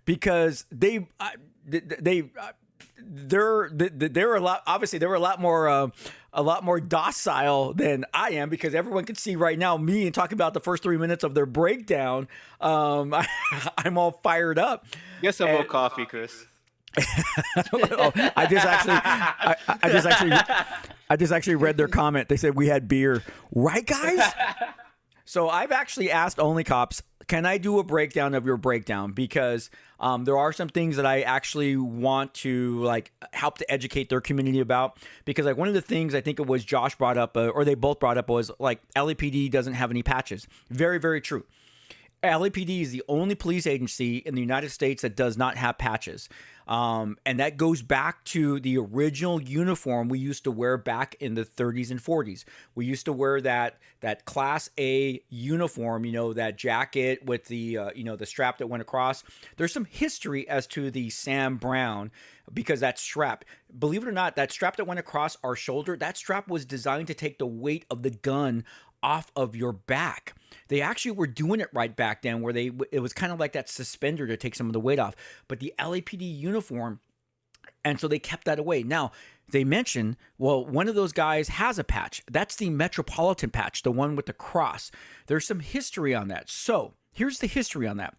because they're a lot. Obviously, they were a lot more docile than I am because everyone can see right now me and talking about the first 3 minutes of their breakdown. I'm all fired up. Get some more coffee, Chris. I just actually read their comment. They said we had beer, right, guys? So I've actually asked Only Cops, can I do a breakdown of your breakdown? Because there are some things that I actually want to help to educate their community about. Because one of the things I think it was Josh brought up, or they both brought up, was LAPD doesn't have any patches. Very, very true. LAPD is the only police agency in the United States that does not have patches. And that goes back to the original uniform we used to wear back in the 30s and 40s. We used to wear that Class A uniform, that jacket with the the strap that went across. There's some history as to the Sam Brown, because that strap, believe it or not, that strap that went across our shoulder, that strap was designed to take the weight of the gun off of your back. They actually were doing it right back then, where it was kind of like that suspender to take some of the weight off. But the LAPD uniform, and so they kept that away. Now, they mentioned, well, one of those guys has a patch. That's the Metropolitan patch, the one with the cross. There's some history on that. So here's the history on that.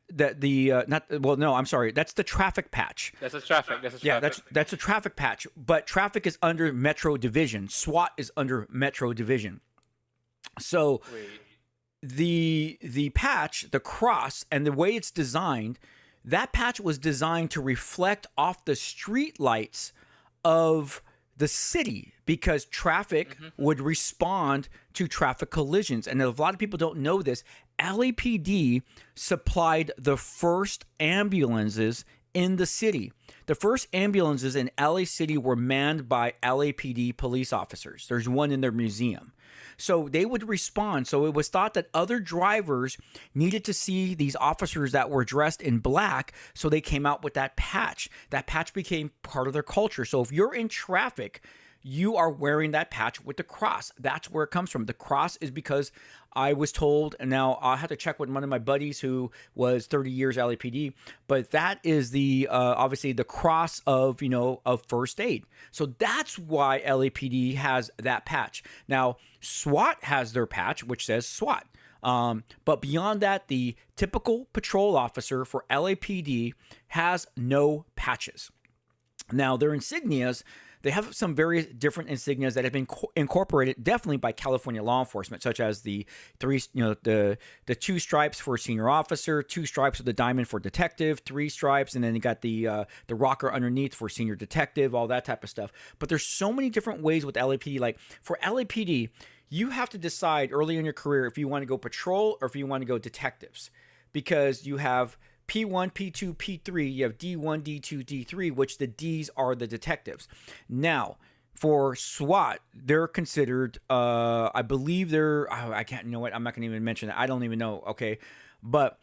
That's the traffic patch. That's a traffic. Yeah, that's a traffic patch. But traffic is under Metro Division. SWAT is under Metro Division. So the patch, the cross, and the way it's designed, that patch was designed to reflect off the street lights of the city, because traffic would respond to traffic collisions. And a lot of people don't know this. LAPD supplied the first ambulances in the city. The first ambulances in LA City were manned by LAPD police officers. There's one in their museum. So they would respond. So it was thought that other drivers needed to see these officers that were dressed in black, so they came out with that patch. That patch became part of their culture. So if you're in traffic, you are wearing that patch with the cross. That's where it comes from. The cross is because I was told, and now I'll have to check with one of my buddies who was 30 years LAPD, but that is the obviously the cross of, of first aid. So that's why LAPD has that patch. Now, SWAT has their patch, which says SWAT. But beyond that, the typical patrol officer for LAPD has no patches. Now, their insignias, they have some very different insignias that have been incorporated definitely by California law enforcement, such as the the 2 stripes for senior officer, 2 stripes with the diamond for detective, 3 stripes, and then you got the rocker underneath for senior detective, all that type of stuff. But there's so many different ways with LAPD. Like for LAPD, you have to decide early in your career if you want to go patrol or if you want to go detectives, because you have P1, P2, P3, you have D1, D2, D3, which the Ds are the detectives. Now, for SWAT, they're considered, I believe I can't, you know what, I'm not going to even mention that. I don't even know, okay? But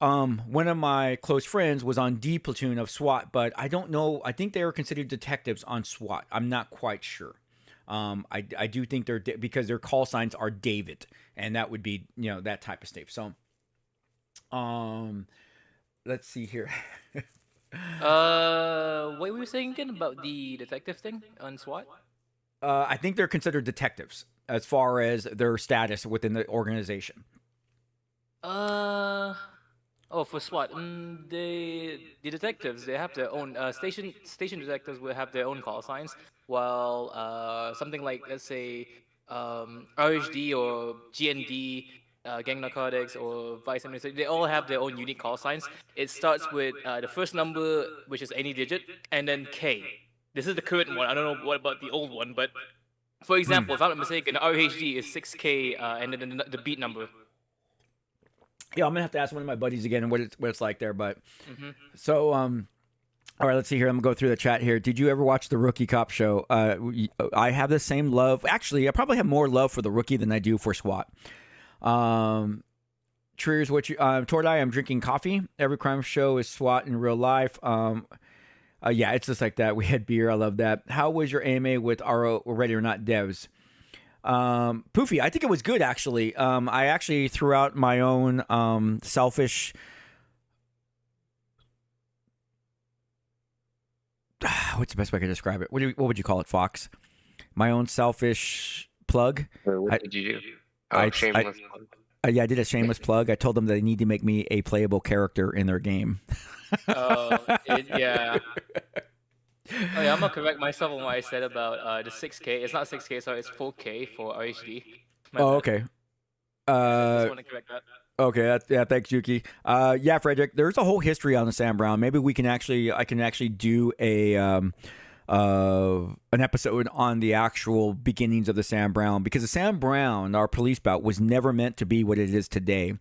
one of my close friends was on D platoon of SWAT, but I don't know, I think they are considered detectives on SWAT. I'm not quite sure. I do think they're, because their call signs are David, and that would be, that type of stuff. So, let's see here. What were you saying again about the detective thing on SWAT? I think they're considered detectives as far as their status within the organization. For SWAT, the detectives, they have their own station detectives will have their own call signs, while something like, let's say, RHD or GND, gang narcotics or vice administration, they all have their own unique call signs. It starts with the first number, which is any digit, and then K. This is the current one. I don't know what about the old one, but for example, if I'm not mistaken, RHD is 6K and then the beat number. Yeah, I'm gonna have to ask one of my buddies again what it's like there, but so all right, let's see here. I'm gonna go through the chat here. Did you ever watch the Rookie Cop show? I have the same love. Actually, I probably have more love for the Rookie than I do for SWAT. Triers, Tordai, I'm drinking coffee. Every crime show is SWAT in real life. Yeah, it's just like that. We had beer. I love that. How was your AMA with RO Ready or Not devs? Poofy, I think it was good, actually. I actually threw out my own selfish... What's the best way I could describe it? What would you call it, Fox? My own selfish plug? What did you do? Shameless plug. Yeah, I did a shameless plug. I told them they need to make me a playable character in their game. Yeah. Oh, yeah, I'm gonna correct myself on what I said about the 6K. It's not 6K, sorry, it's 4K for RHD. Okay. I just want to correct that. Okay, yeah, thanks, Yuki. Yeah, Frederick, there's a whole history on the Sam Brown. Maybe I can actually do an episode on the actual beginnings of the Sam Brown, because the Sam Brown, our police bout, was never meant to be what it is today.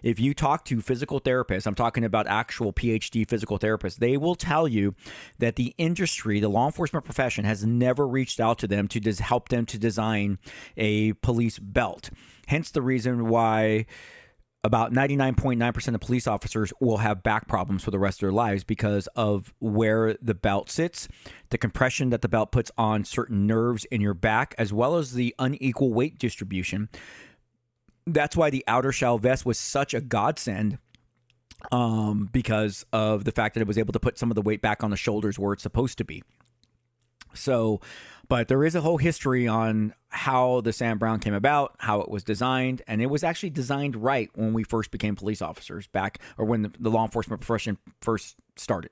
If you talk to physical therapists, I'm talking about actual PhD physical therapists, they will tell you that the industry, the law enforcement profession, has never reached out to them to help them to design a police belt. Hence the reason why about 99.9% of police officers will have back problems for the rest of their lives because of where the belt sits, the compression that the belt puts on certain nerves in your back, as well as the unequal weight distribution. That's why the outer shell vest was such a godsend, because of the fact that it was able to put some of the weight back on the shoulders where it's supposed to be. So, but there is a whole history on how the Sam Browne came about, how it was designed, and it was actually designed right when we first became police officers back, or when the law enforcement profession first started.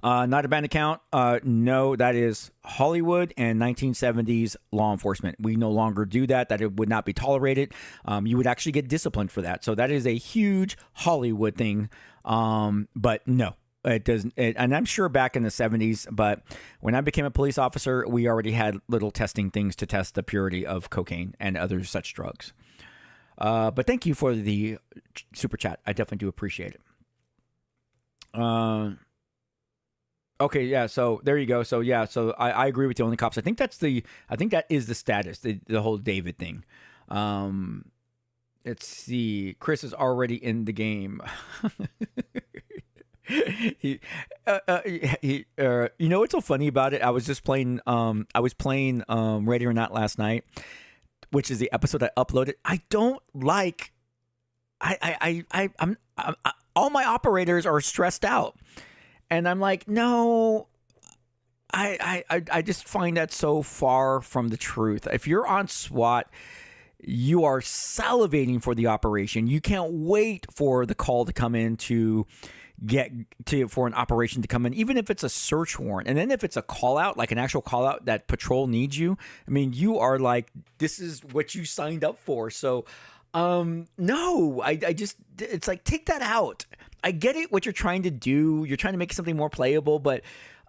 Not a banned account. No, that is Hollywood and 1970s law enforcement. We no longer do that. That it would not be tolerated. You would actually get disciplined for that. So that is a huge Hollywood thing. But no. It doesn't, and I'm sure back in the 70s, but when I became a police officer, we already had little testing things to test the purity of cocaine and other such drugs. But thank you for the super chat. I definitely do appreciate it. Okay, yeah. So there you go. So yeah. So I agree with the only cops. I think that is the status. The whole David thing. Let's see. Chris is already in the game. You know what's so funny about it? I was just playing. I was playing Ready or Not last night, which is the episode I uploaded. I don't like. I'm all my operators are stressed out, and I'm like, no. I just find that so far from the truth. If you're on SWAT, you are salivating for the operation. You can't wait for the call to come in for an operation to come in, even if it's a search warrant. And then if it's a call out, like an actual call out that patrol needs you, I mean, you are like, this is what you signed up for. So, no, I just, it's like, take that out. I get it, what you're trying to do. You're trying to make something more playable, but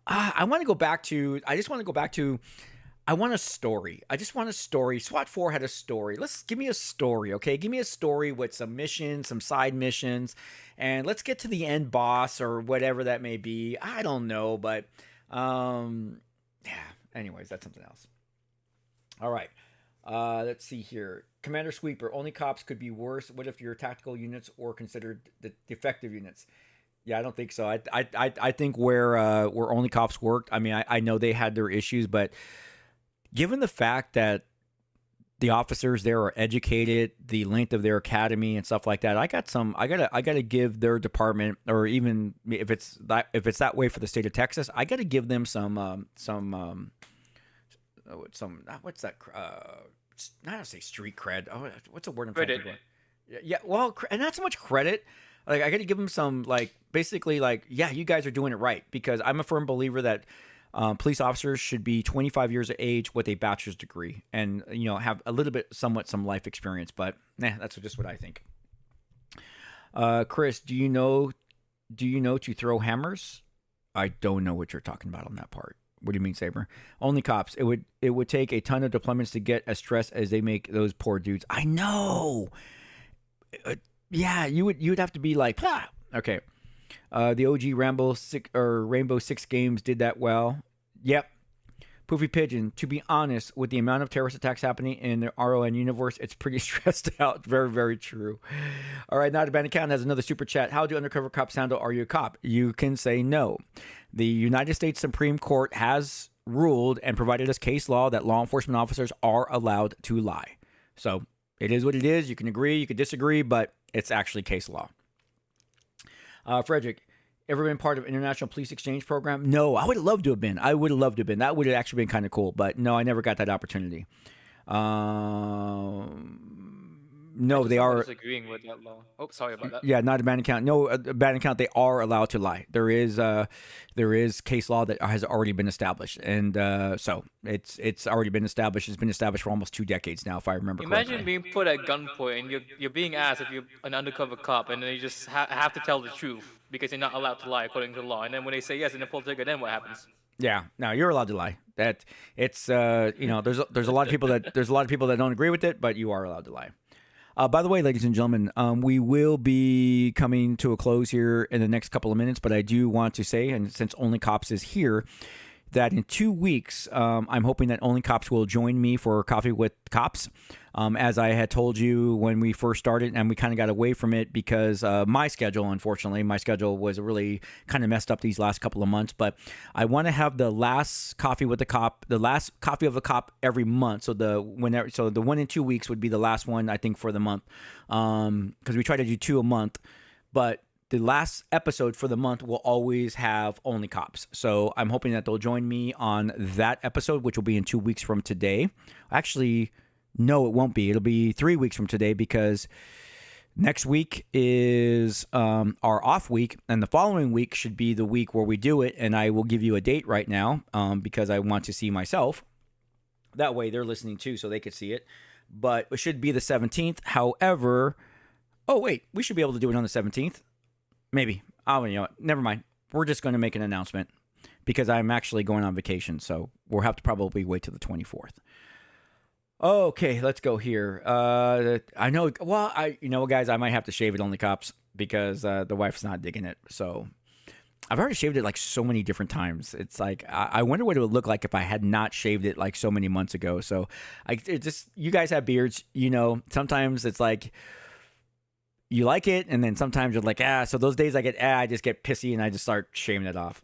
I want to go back to, I want a story. I just want a story. SWAT 4 had a story. Give me a story, okay? Give me a story with some missions, some side missions, and let's get to the end boss or whatever that may be. I don't know, but yeah. Anyways, that's something else. All right. Let's see here. Commander Sweeper. Only cops could be worse. What if your tactical units or considered the defective units? Yeah, I don't think so. I think where only cops worked. I mean, I know they had their issues, but given the fact that the officers there are educated, the length of their academy and stuff like that, I gotta give their department, or even if it's that way for the state of Texas, I gotta give them what's that? Not to say street cred. Oh, what's the word I'm trying to think of? Yeah. Well, and not so much credit. Like, I gotta give them some, like, basically, like, yeah, you guys are doing it right, because I'm a firm believer that police officers should be 25 years of age with a bachelor's degree, and have a little bit, some life experience. But that's just what I think. Chris, do you know to throw hammers? I don't know what you're talking about on that part. What do you mean, Saber? Only cops. It would take a ton of deployments to get as stressed as they make those poor dudes. I know. Yeah, you would have to be like, okay. The OG Rainbow Six games did that well. Yep. Poofy Pigeon. To be honest, with the amount of terrorist attacks happening in the RON universe, it's pretty stressed out. Very, very true. All right, Not a Banned Account has another super chat. How do undercover cops handle Are You a Cop? You can say no. The United States Supreme Court has ruled and provided us case law that law enforcement officers are allowed to lie. So it is what it is. You can agree, you can disagree, but it's actually case law. Frederick, ever been part of International Police Exchange Program? No, I would have loved to have been. That would have actually been kind of cool, but no, I never got that opportunity. No, they are disagreeing with that law. Oh, sorry about that. Yeah, not a banned account. No, a banned account. They are allowed to lie. There is case law that has already been established, and so it's already been established. It's been established for almost 2 decades now, if I remember correctly. Imagine being put at gunpoint and you're being asked if you're an undercover cop, and then you just have to tell the truth because you're not allowed to lie according to the law. And then when they say yes, and they pull the trigger, then what happens? Yeah, no, you're allowed to lie. That it's there's a lot of people that don't agree with it, but you are allowed to lie. By the way, ladies and gentlemen, we will be coming to a close here in the next couple of minutes, but I do want to say, and since Only Cops is here, that in 2 weeks, I'm hoping that Only Cops will join me for Coffee with Cops. As I had told you when we first started, and we kind of got away from it because my schedule, unfortunately, my schedule was really kind of messed up these last couple of months. But I want to have the last Coffee with the Cop, the last Coffee of a Cop every month. So the one in 2 weeks would be the last one, I think, for the month, because we try to do 2 a month. But the last episode for the month will always have Only Cops. So I'm hoping that they'll join me on that episode, which will be in 2 weeks from today. Actually, no, it won't be. It'll be 3 weeks from today, because next week is our off week, and the following week should be the week where we do it. And I will give you a date right now, because I want to see myself. That way they're listening too, so they could see it. But it should be the 17th. However, oh wait, we should be able to do it on the 17th. Maybe. Oh, you know what? Never mind. We're just going to make an announcement, because I'm actually going on vacation, so we'll have to probably wait till the 24th. Okay, let's go here. I know. Well, guys, I might have to shave it Only Cops, because the wife's not digging it. So I've already shaved it like so many different times. It's like I wonder what it would look like if I had not shaved it like so many months ago. So you guys have beards, sometimes it's like you like it, and then sometimes you're like, so those days I just get pissy and I just start shaving it off.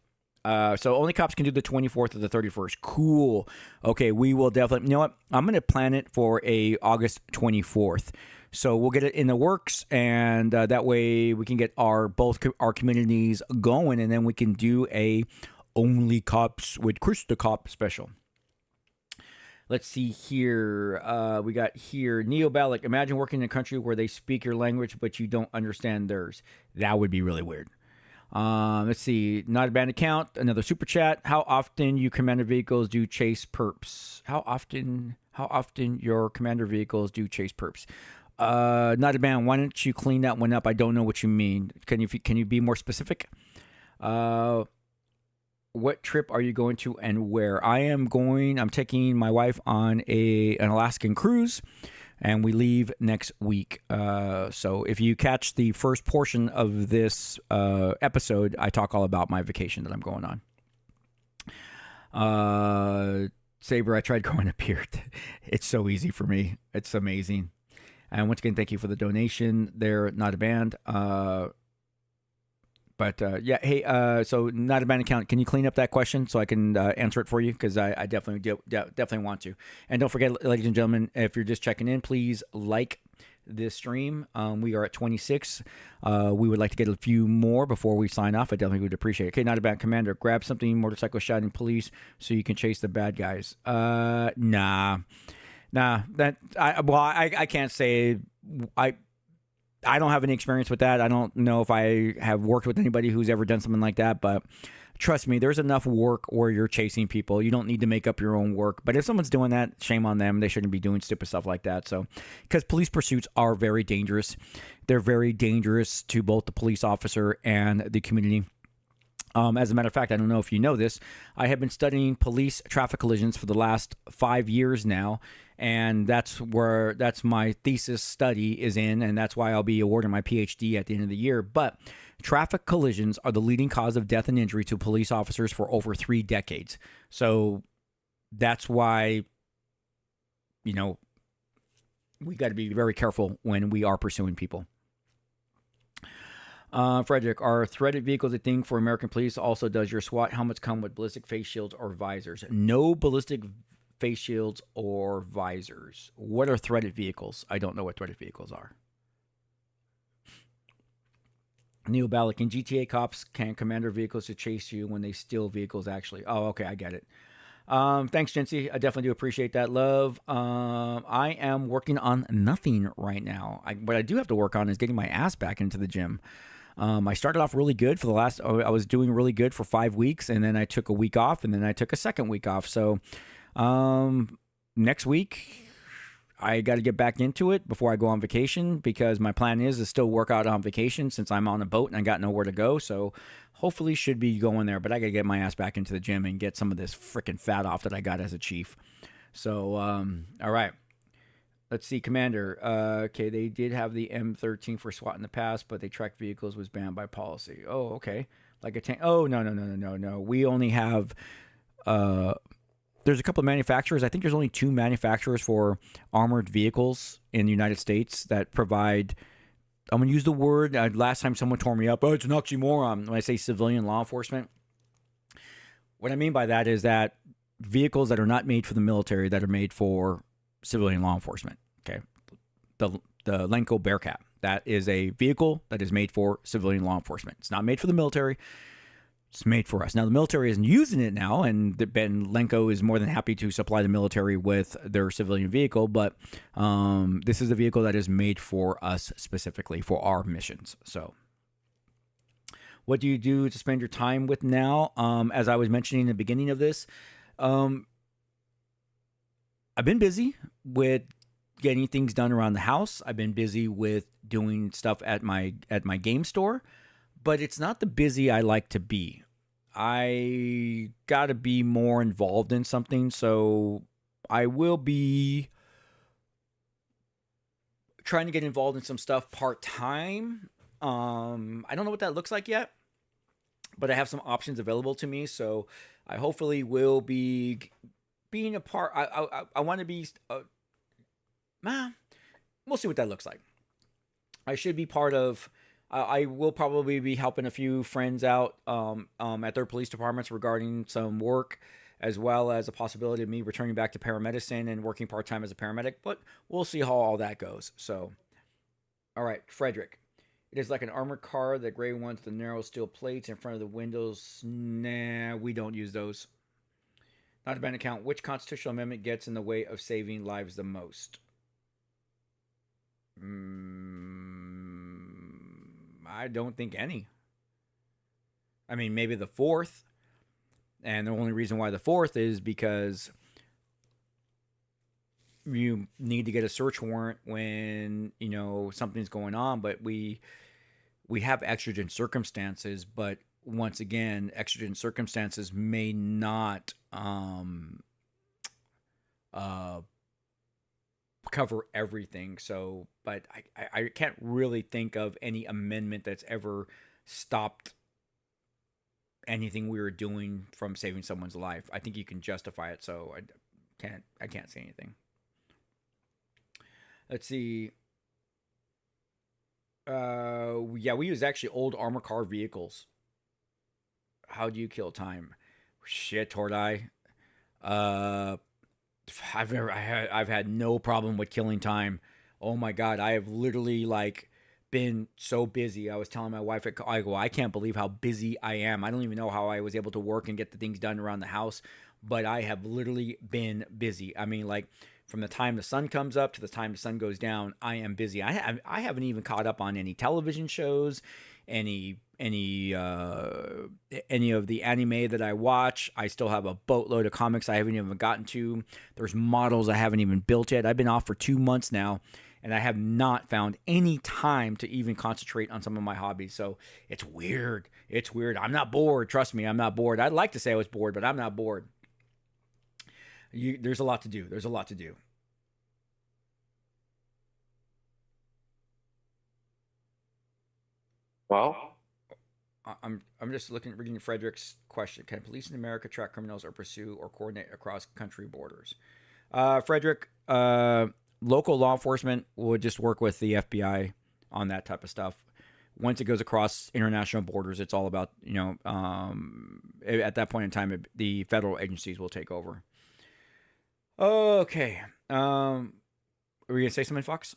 So Only Cops can do the 24th or the 31st. Cool. Okay, we will definitely. You know what? I'm going to plan it for a August 24th. So we'll get it in the works, and that way we can get both our communities going, and then we can do a Only Cops with Chris the Cop special. Let's see here. We got here Neo Balak. Imagine working in a country where they speak your language, but you don't understand theirs. That would be really weird. Let's see. Not a bad account. Another super chat. How often you commander vehicles do chase perps? How often your commander vehicles do chase perps? Not a bad. Why don't you clean that one up? I don't know what you mean. Can you be more specific? What trip are you going to and where? I'm taking my wife on an Alaskan cruise, and we leave next week. So if you catch the first portion of this episode, I talk all about my vacation that I'm going on. Saber, I tried growing a beard. It's so easy for me. It's amazing. And once again, thank you for the donation. They're not a band. But yeah, hey, so not a band account. Can you clean up that question so I can answer it for you? Because I definitely want to. And don't forget, ladies and gentlemen, if you're just checking in, please like this stream. We are at 26. We would like to get a few more before we sign off. I definitely would appreciate it. Okay, not a bad commander. Grab something, motorcycle shouting police so you can chase the bad guys. Nah. I can't say. I don't have any experience with that. I don't know if I have worked with anybody who's ever done something like that, but trust me, there's enough work where you're chasing people. You don't need to make up your own work. But if someone's doing that, shame on them. They shouldn't be doing stupid stuff like that. So, because police pursuits are very dangerous. They're very dangerous to both the police officer and the community. As a matter of fact, I don't know if you know this, I have been studying police traffic collisions for the last 5 years now, and that's my thesis study is in, and that's why I'll be awarding my PhD at the end of the year. But traffic collisions are the leading cause of death and injury to police officers for over 3 decades. So that's why, we got to be very careful when we are pursuing people. Frederick, are threaded vehicles a thing for American police? Also, does your SWAT helmets come with ballistic face shields or visors? No ballistic face shields or visors. What are threaded vehicles? I don't know what threaded vehicles are. Neil Balak, in GTA cops can commander vehicles to chase you when they steal vehicles actually. Oh, okay, I get it. Thanks, Jency. I definitely do appreciate that, love. I am working on nothing right now. What I do have to work on is getting my ass back into the gym. I started off really good I was doing really good for 5 weeks, and then I took a week off, and then I took a second week off. So, next week, I got to get back into it before I go on vacation, because my plan is to still work out on vacation since I'm on a boat and I got nowhere to go. So hopefully should be going there, but I got to get my ass back into the gym and get some of this freaking fat off that I got as a chief. So, all right. Let's see, Commander. Okay, they did have the M13 for SWAT in the past, but they tracked vehicles was banned by policy. Oh, okay. Like a tank. Oh, no. We only have there's a couple of manufacturers. I think there's only 2 manufacturers for armored vehicles in the United States that provide. I'm going to use the word. Last time someone tore me up. Oh, it's an oxymoron when I say civilian law enforcement. What I mean by that is that vehicles that are not made for the military, that are made for civilian law enforcement. Okay, the Lenko Bearcat. That is a vehicle that is made for civilian law enforcement. It's not made for the military. It's made for us. Now, the military isn't using it now, and Ben Lenko is more than happy to supply the military with their civilian vehicle, but this is a vehicle that is made for us specifically for our missions. So what do you do to spend your time with now? As I was mentioning in the beginning of this, I've been busy with getting things done around the house. I've been busy with doing stuff at my game store, but it's not the busy I like to be. I got to be more involved in something, so I will be trying to get involved in some stuff part-time. I don't know what that looks like yet, but I have some options available to me, so I hopefully will be being a part. I want to be we'll see what that looks like. I should be part of. I will probably be helping a few friends out at their police departments regarding some work, as well as a possibility of me returning back to paramedicine and working part-time as a paramedic, but we'll see how all that goes. So, all right, Frederick. It is like an armored car, the gray ones, the narrow steel plates in front of the windows. Nah, we don't use those. Not to ban account, which constitutional amendment gets in the way of saving lives the most? I don't think any. I mean, maybe the 4th. And the only reason why the 4th is because you need to get a search warrant when, something's going on. But we have exigent circumstances. But once again, exigent circumstances may not cover everything. So, but I can't really think of any amendment that's ever stopped anything we were doing from saving someone's life. I think you can justify it, so I can't say anything. Let's see. Yeah, we use actually old armor car vehicles. How do you kill time? Shit, Tordai. I've had no problem with killing time. Oh my God, I have literally been so busy. I was telling my wife, I can't believe how busy I am. I don't even know how I was able to work and get the things done around the house, but I have literally been busy. I mean, from the time the sun comes up to the time the sun goes down, I am busy. I haven't even caught up on any television shows, any of the anime that I watch. I still have a boatload of comics I haven't even gotten to. There's models I haven't even built yet. I've been off for 2 months now, and I have not found any time to even concentrate on some of my hobbies. So it's weird. It's weird. I'm not bored. Trust me, I'm not bored. I'd like to say I was bored, but I'm not bored. There's a lot to do. There's a lot to do. Well, I'm just reading Frederick's question. Can police in America track criminals or pursue or coordinate across country borders? Frederick, local law enforcement would just work with the FBI on that type of stuff. Once it goes across international borders, it's all about, at that point in time, the federal agencies will take over. Okay. Are we going to say something, Fox?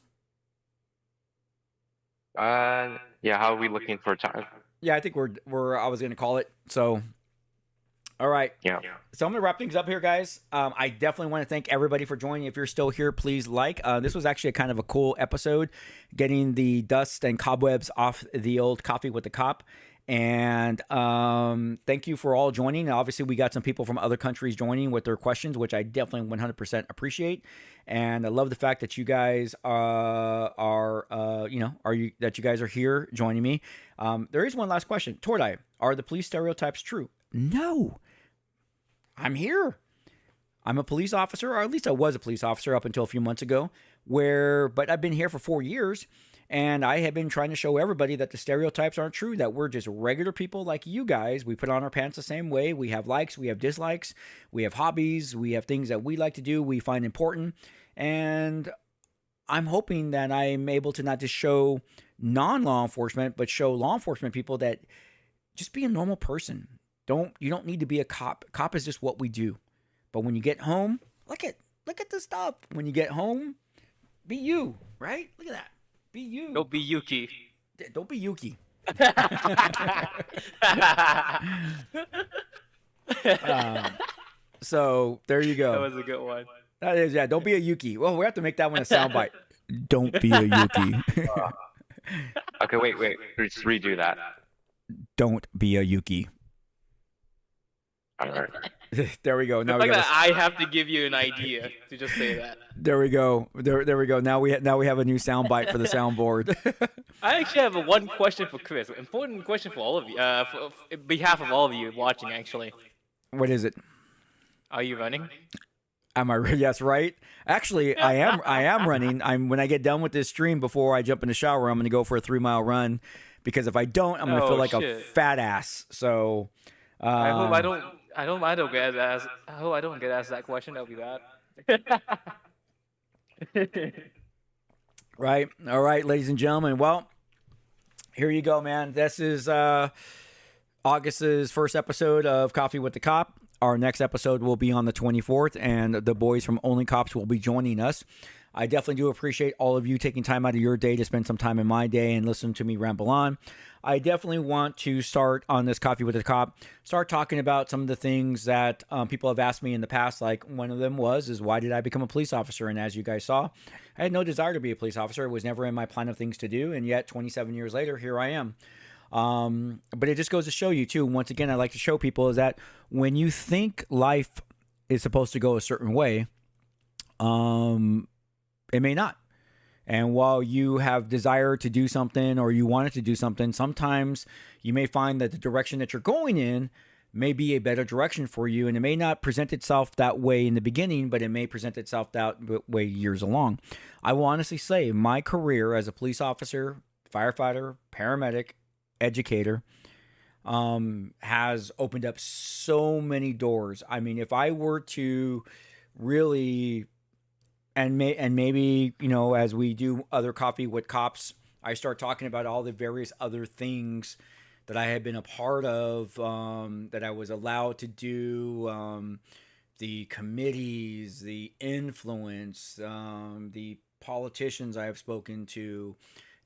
Yeah, how are we looking for time? Yeah, I think I was going to call it. So, all right. Yeah. So I'm going to wrap things up here, guys. I definitely want to thank everybody for joining. If you're still here, please like. This was actually a kind of a cool episode, getting the dust and cobwebs off the old Coffee with the Cop. And thank you for all joining. Obviously, we got some people from other countries joining with their questions, which I definitely 100% appreciate. And I love the fact that you guys that you guys are here joining me. There is one last question. Tordai, are the police stereotypes true? No. I'm here. I'm a police officer, or at least I was a police officer up until a few months ago, but I've been here for 4 years. And I have been trying to show everybody that the stereotypes aren't true, that we're just regular people like you guys. We put on our pants the same way. We have likes, we have dislikes, we have hobbies, we have things that we like to do, we find important. And I'm hoping that I'm able to not just show non-law enforcement, but show law enforcement people that just be a normal person. You don't need to be a cop. Cop is just what we do. But when you get home, look at the stuff. When you get home, be you, right? Look at that. Be you. Don't be Yuki. Don't be Yuki. So there you go. That was a good one. That is, yeah. Don't be a Yuki. Well, we have to make that one a soundbite. Don't be a Yuki. Okay, wait. Just redo that. Don't be a Yuki. All right. There we go. Now Like we got. that, I have to give you an idea to just say that. There we go. There we go. Now we have a new soundbite for the soundboard. I actually have one question for Chris. Important question for all of you. For behalf of all of you watching, actually. What is it? Are you running? Am I? Yes, right. Actually, I am running. When I get done with this stream, before I jump in the shower, I'm going to go for a 3-mile run, because if I don't, I'm going to feel like a fat ass. So. I hope I don't get asked. I hope I don't get asked that question. That'll be bad. Right. All right, ladies and gentlemen. Well, here you go, man. This is August's first episode of Coffee with the Cop. Our next episode will be on the 24th, and the boys from Only Cops will be joining us. I definitely do appreciate all of you taking time out of your day to spend some time in my day and listen to me ramble on. I definitely want to start on this Coffee with the Cop, start talking about some of the things that people have asked me in the past. Like, one of them is why did I become a police officer? And as you guys saw, I had no desire to be a police officer. It was never in my plan of things to do. And yet 27 years later, here I am. But it just goes to show you too, once again, I like to show people is that when you think life is supposed to go a certain way, it may not. And while you have desire to do something or you wanted to do something, sometimes you may find that the direction that you're going in may be a better direction for you. And it may not present itself that way in the beginning, but it may present itself that way years along. I will honestly say my career as a police officer, firefighter, paramedic, educator, has opened up so many doors. I mean, if I were to really... And maybe, you know, as we do other Coffee with Cops, I start talking about all the various other things that I had been a part of, that I was allowed to do, the committees, the influence, the politicians I have spoken to,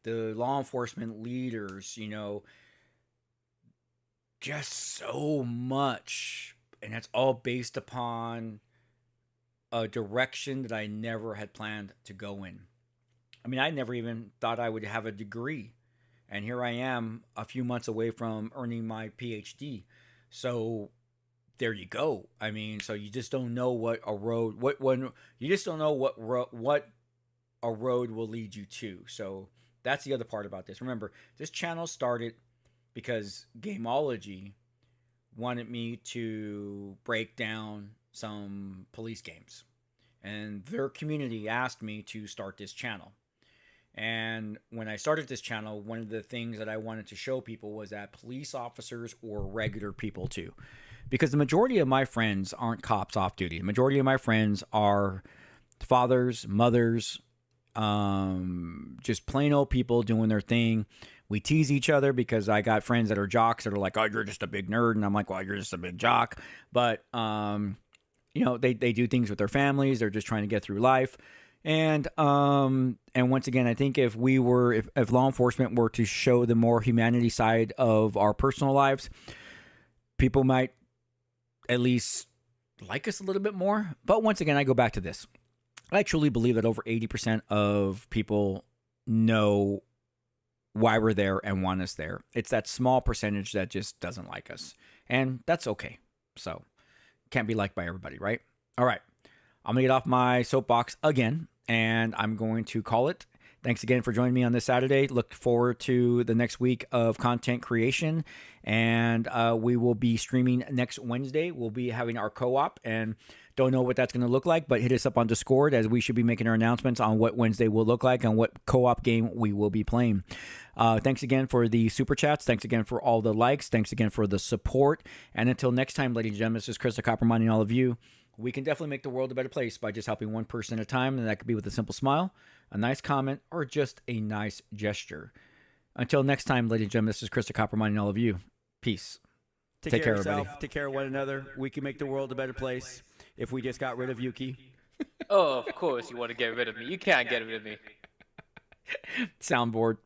the law enforcement leaders, you know, just so much. And that's all based upon a direction that I never had planned to go in. I mean, I never even thought I would have a degree. And here I am a few months away from earning my PhD. So there you go. I mean, so you just don't know what a road, you just don't know what a road will lead you to. So that's the other part about this. Remember, this channel started because Gameology wanted me to break down some police games, and their community asked me to start this channel. And when I started this channel, one of the things that I wanted to show people was that police officers or regular people too, because the majority of my friends aren't cops off duty. The majority of my friends are fathers, mothers, just plain old people doing their thing. We tease each other because I got friends that are jocks that are like, oh, you're just a big nerd. And I'm like, well, you're just a big jock. But, you know, they do things with their families. They're just trying to get through life. And once again, I think if law enforcement were to show the more humanity side of our personal lives, people might at least like us a little bit more. But once again, I go back to this. I truly believe that over 80% of people know why we're there and want us there. It's that small percentage that just doesn't like us. And that's okay. So, can't be liked by everybody, right? All right. I'm going to get off my soapbox again, and I'm going to call it. Thanks again for joining me on this Saturday. Look forward to the next week of content creation. And we will be streaming next Wednesday. We'll be having our co-op, and don't know what that's going to look like, but hit us up on Discord, as we should be making our announcements on what Wednesday will look like and what co-op game we will be playing. Thanks again for the super chats. Thanks again for all the likes. Thanks again for the support. And until next time, ladies and gentlemen, this is Chris the Copper reminding all of you, we can definitely make the world a better place by just helping one person at a time, and that could be with a simple smile, a nice comment, or just a nice gesture. Until next time, ladies and gentlemen, this is Chris the Copper reminding all of you, peace. Take care of yourself. Everybody. Take care of one another. We can make the world a better place if we just got rid of Yuki. Oh, of course you want to get rid of me. You can't get rid of me. Soundboard.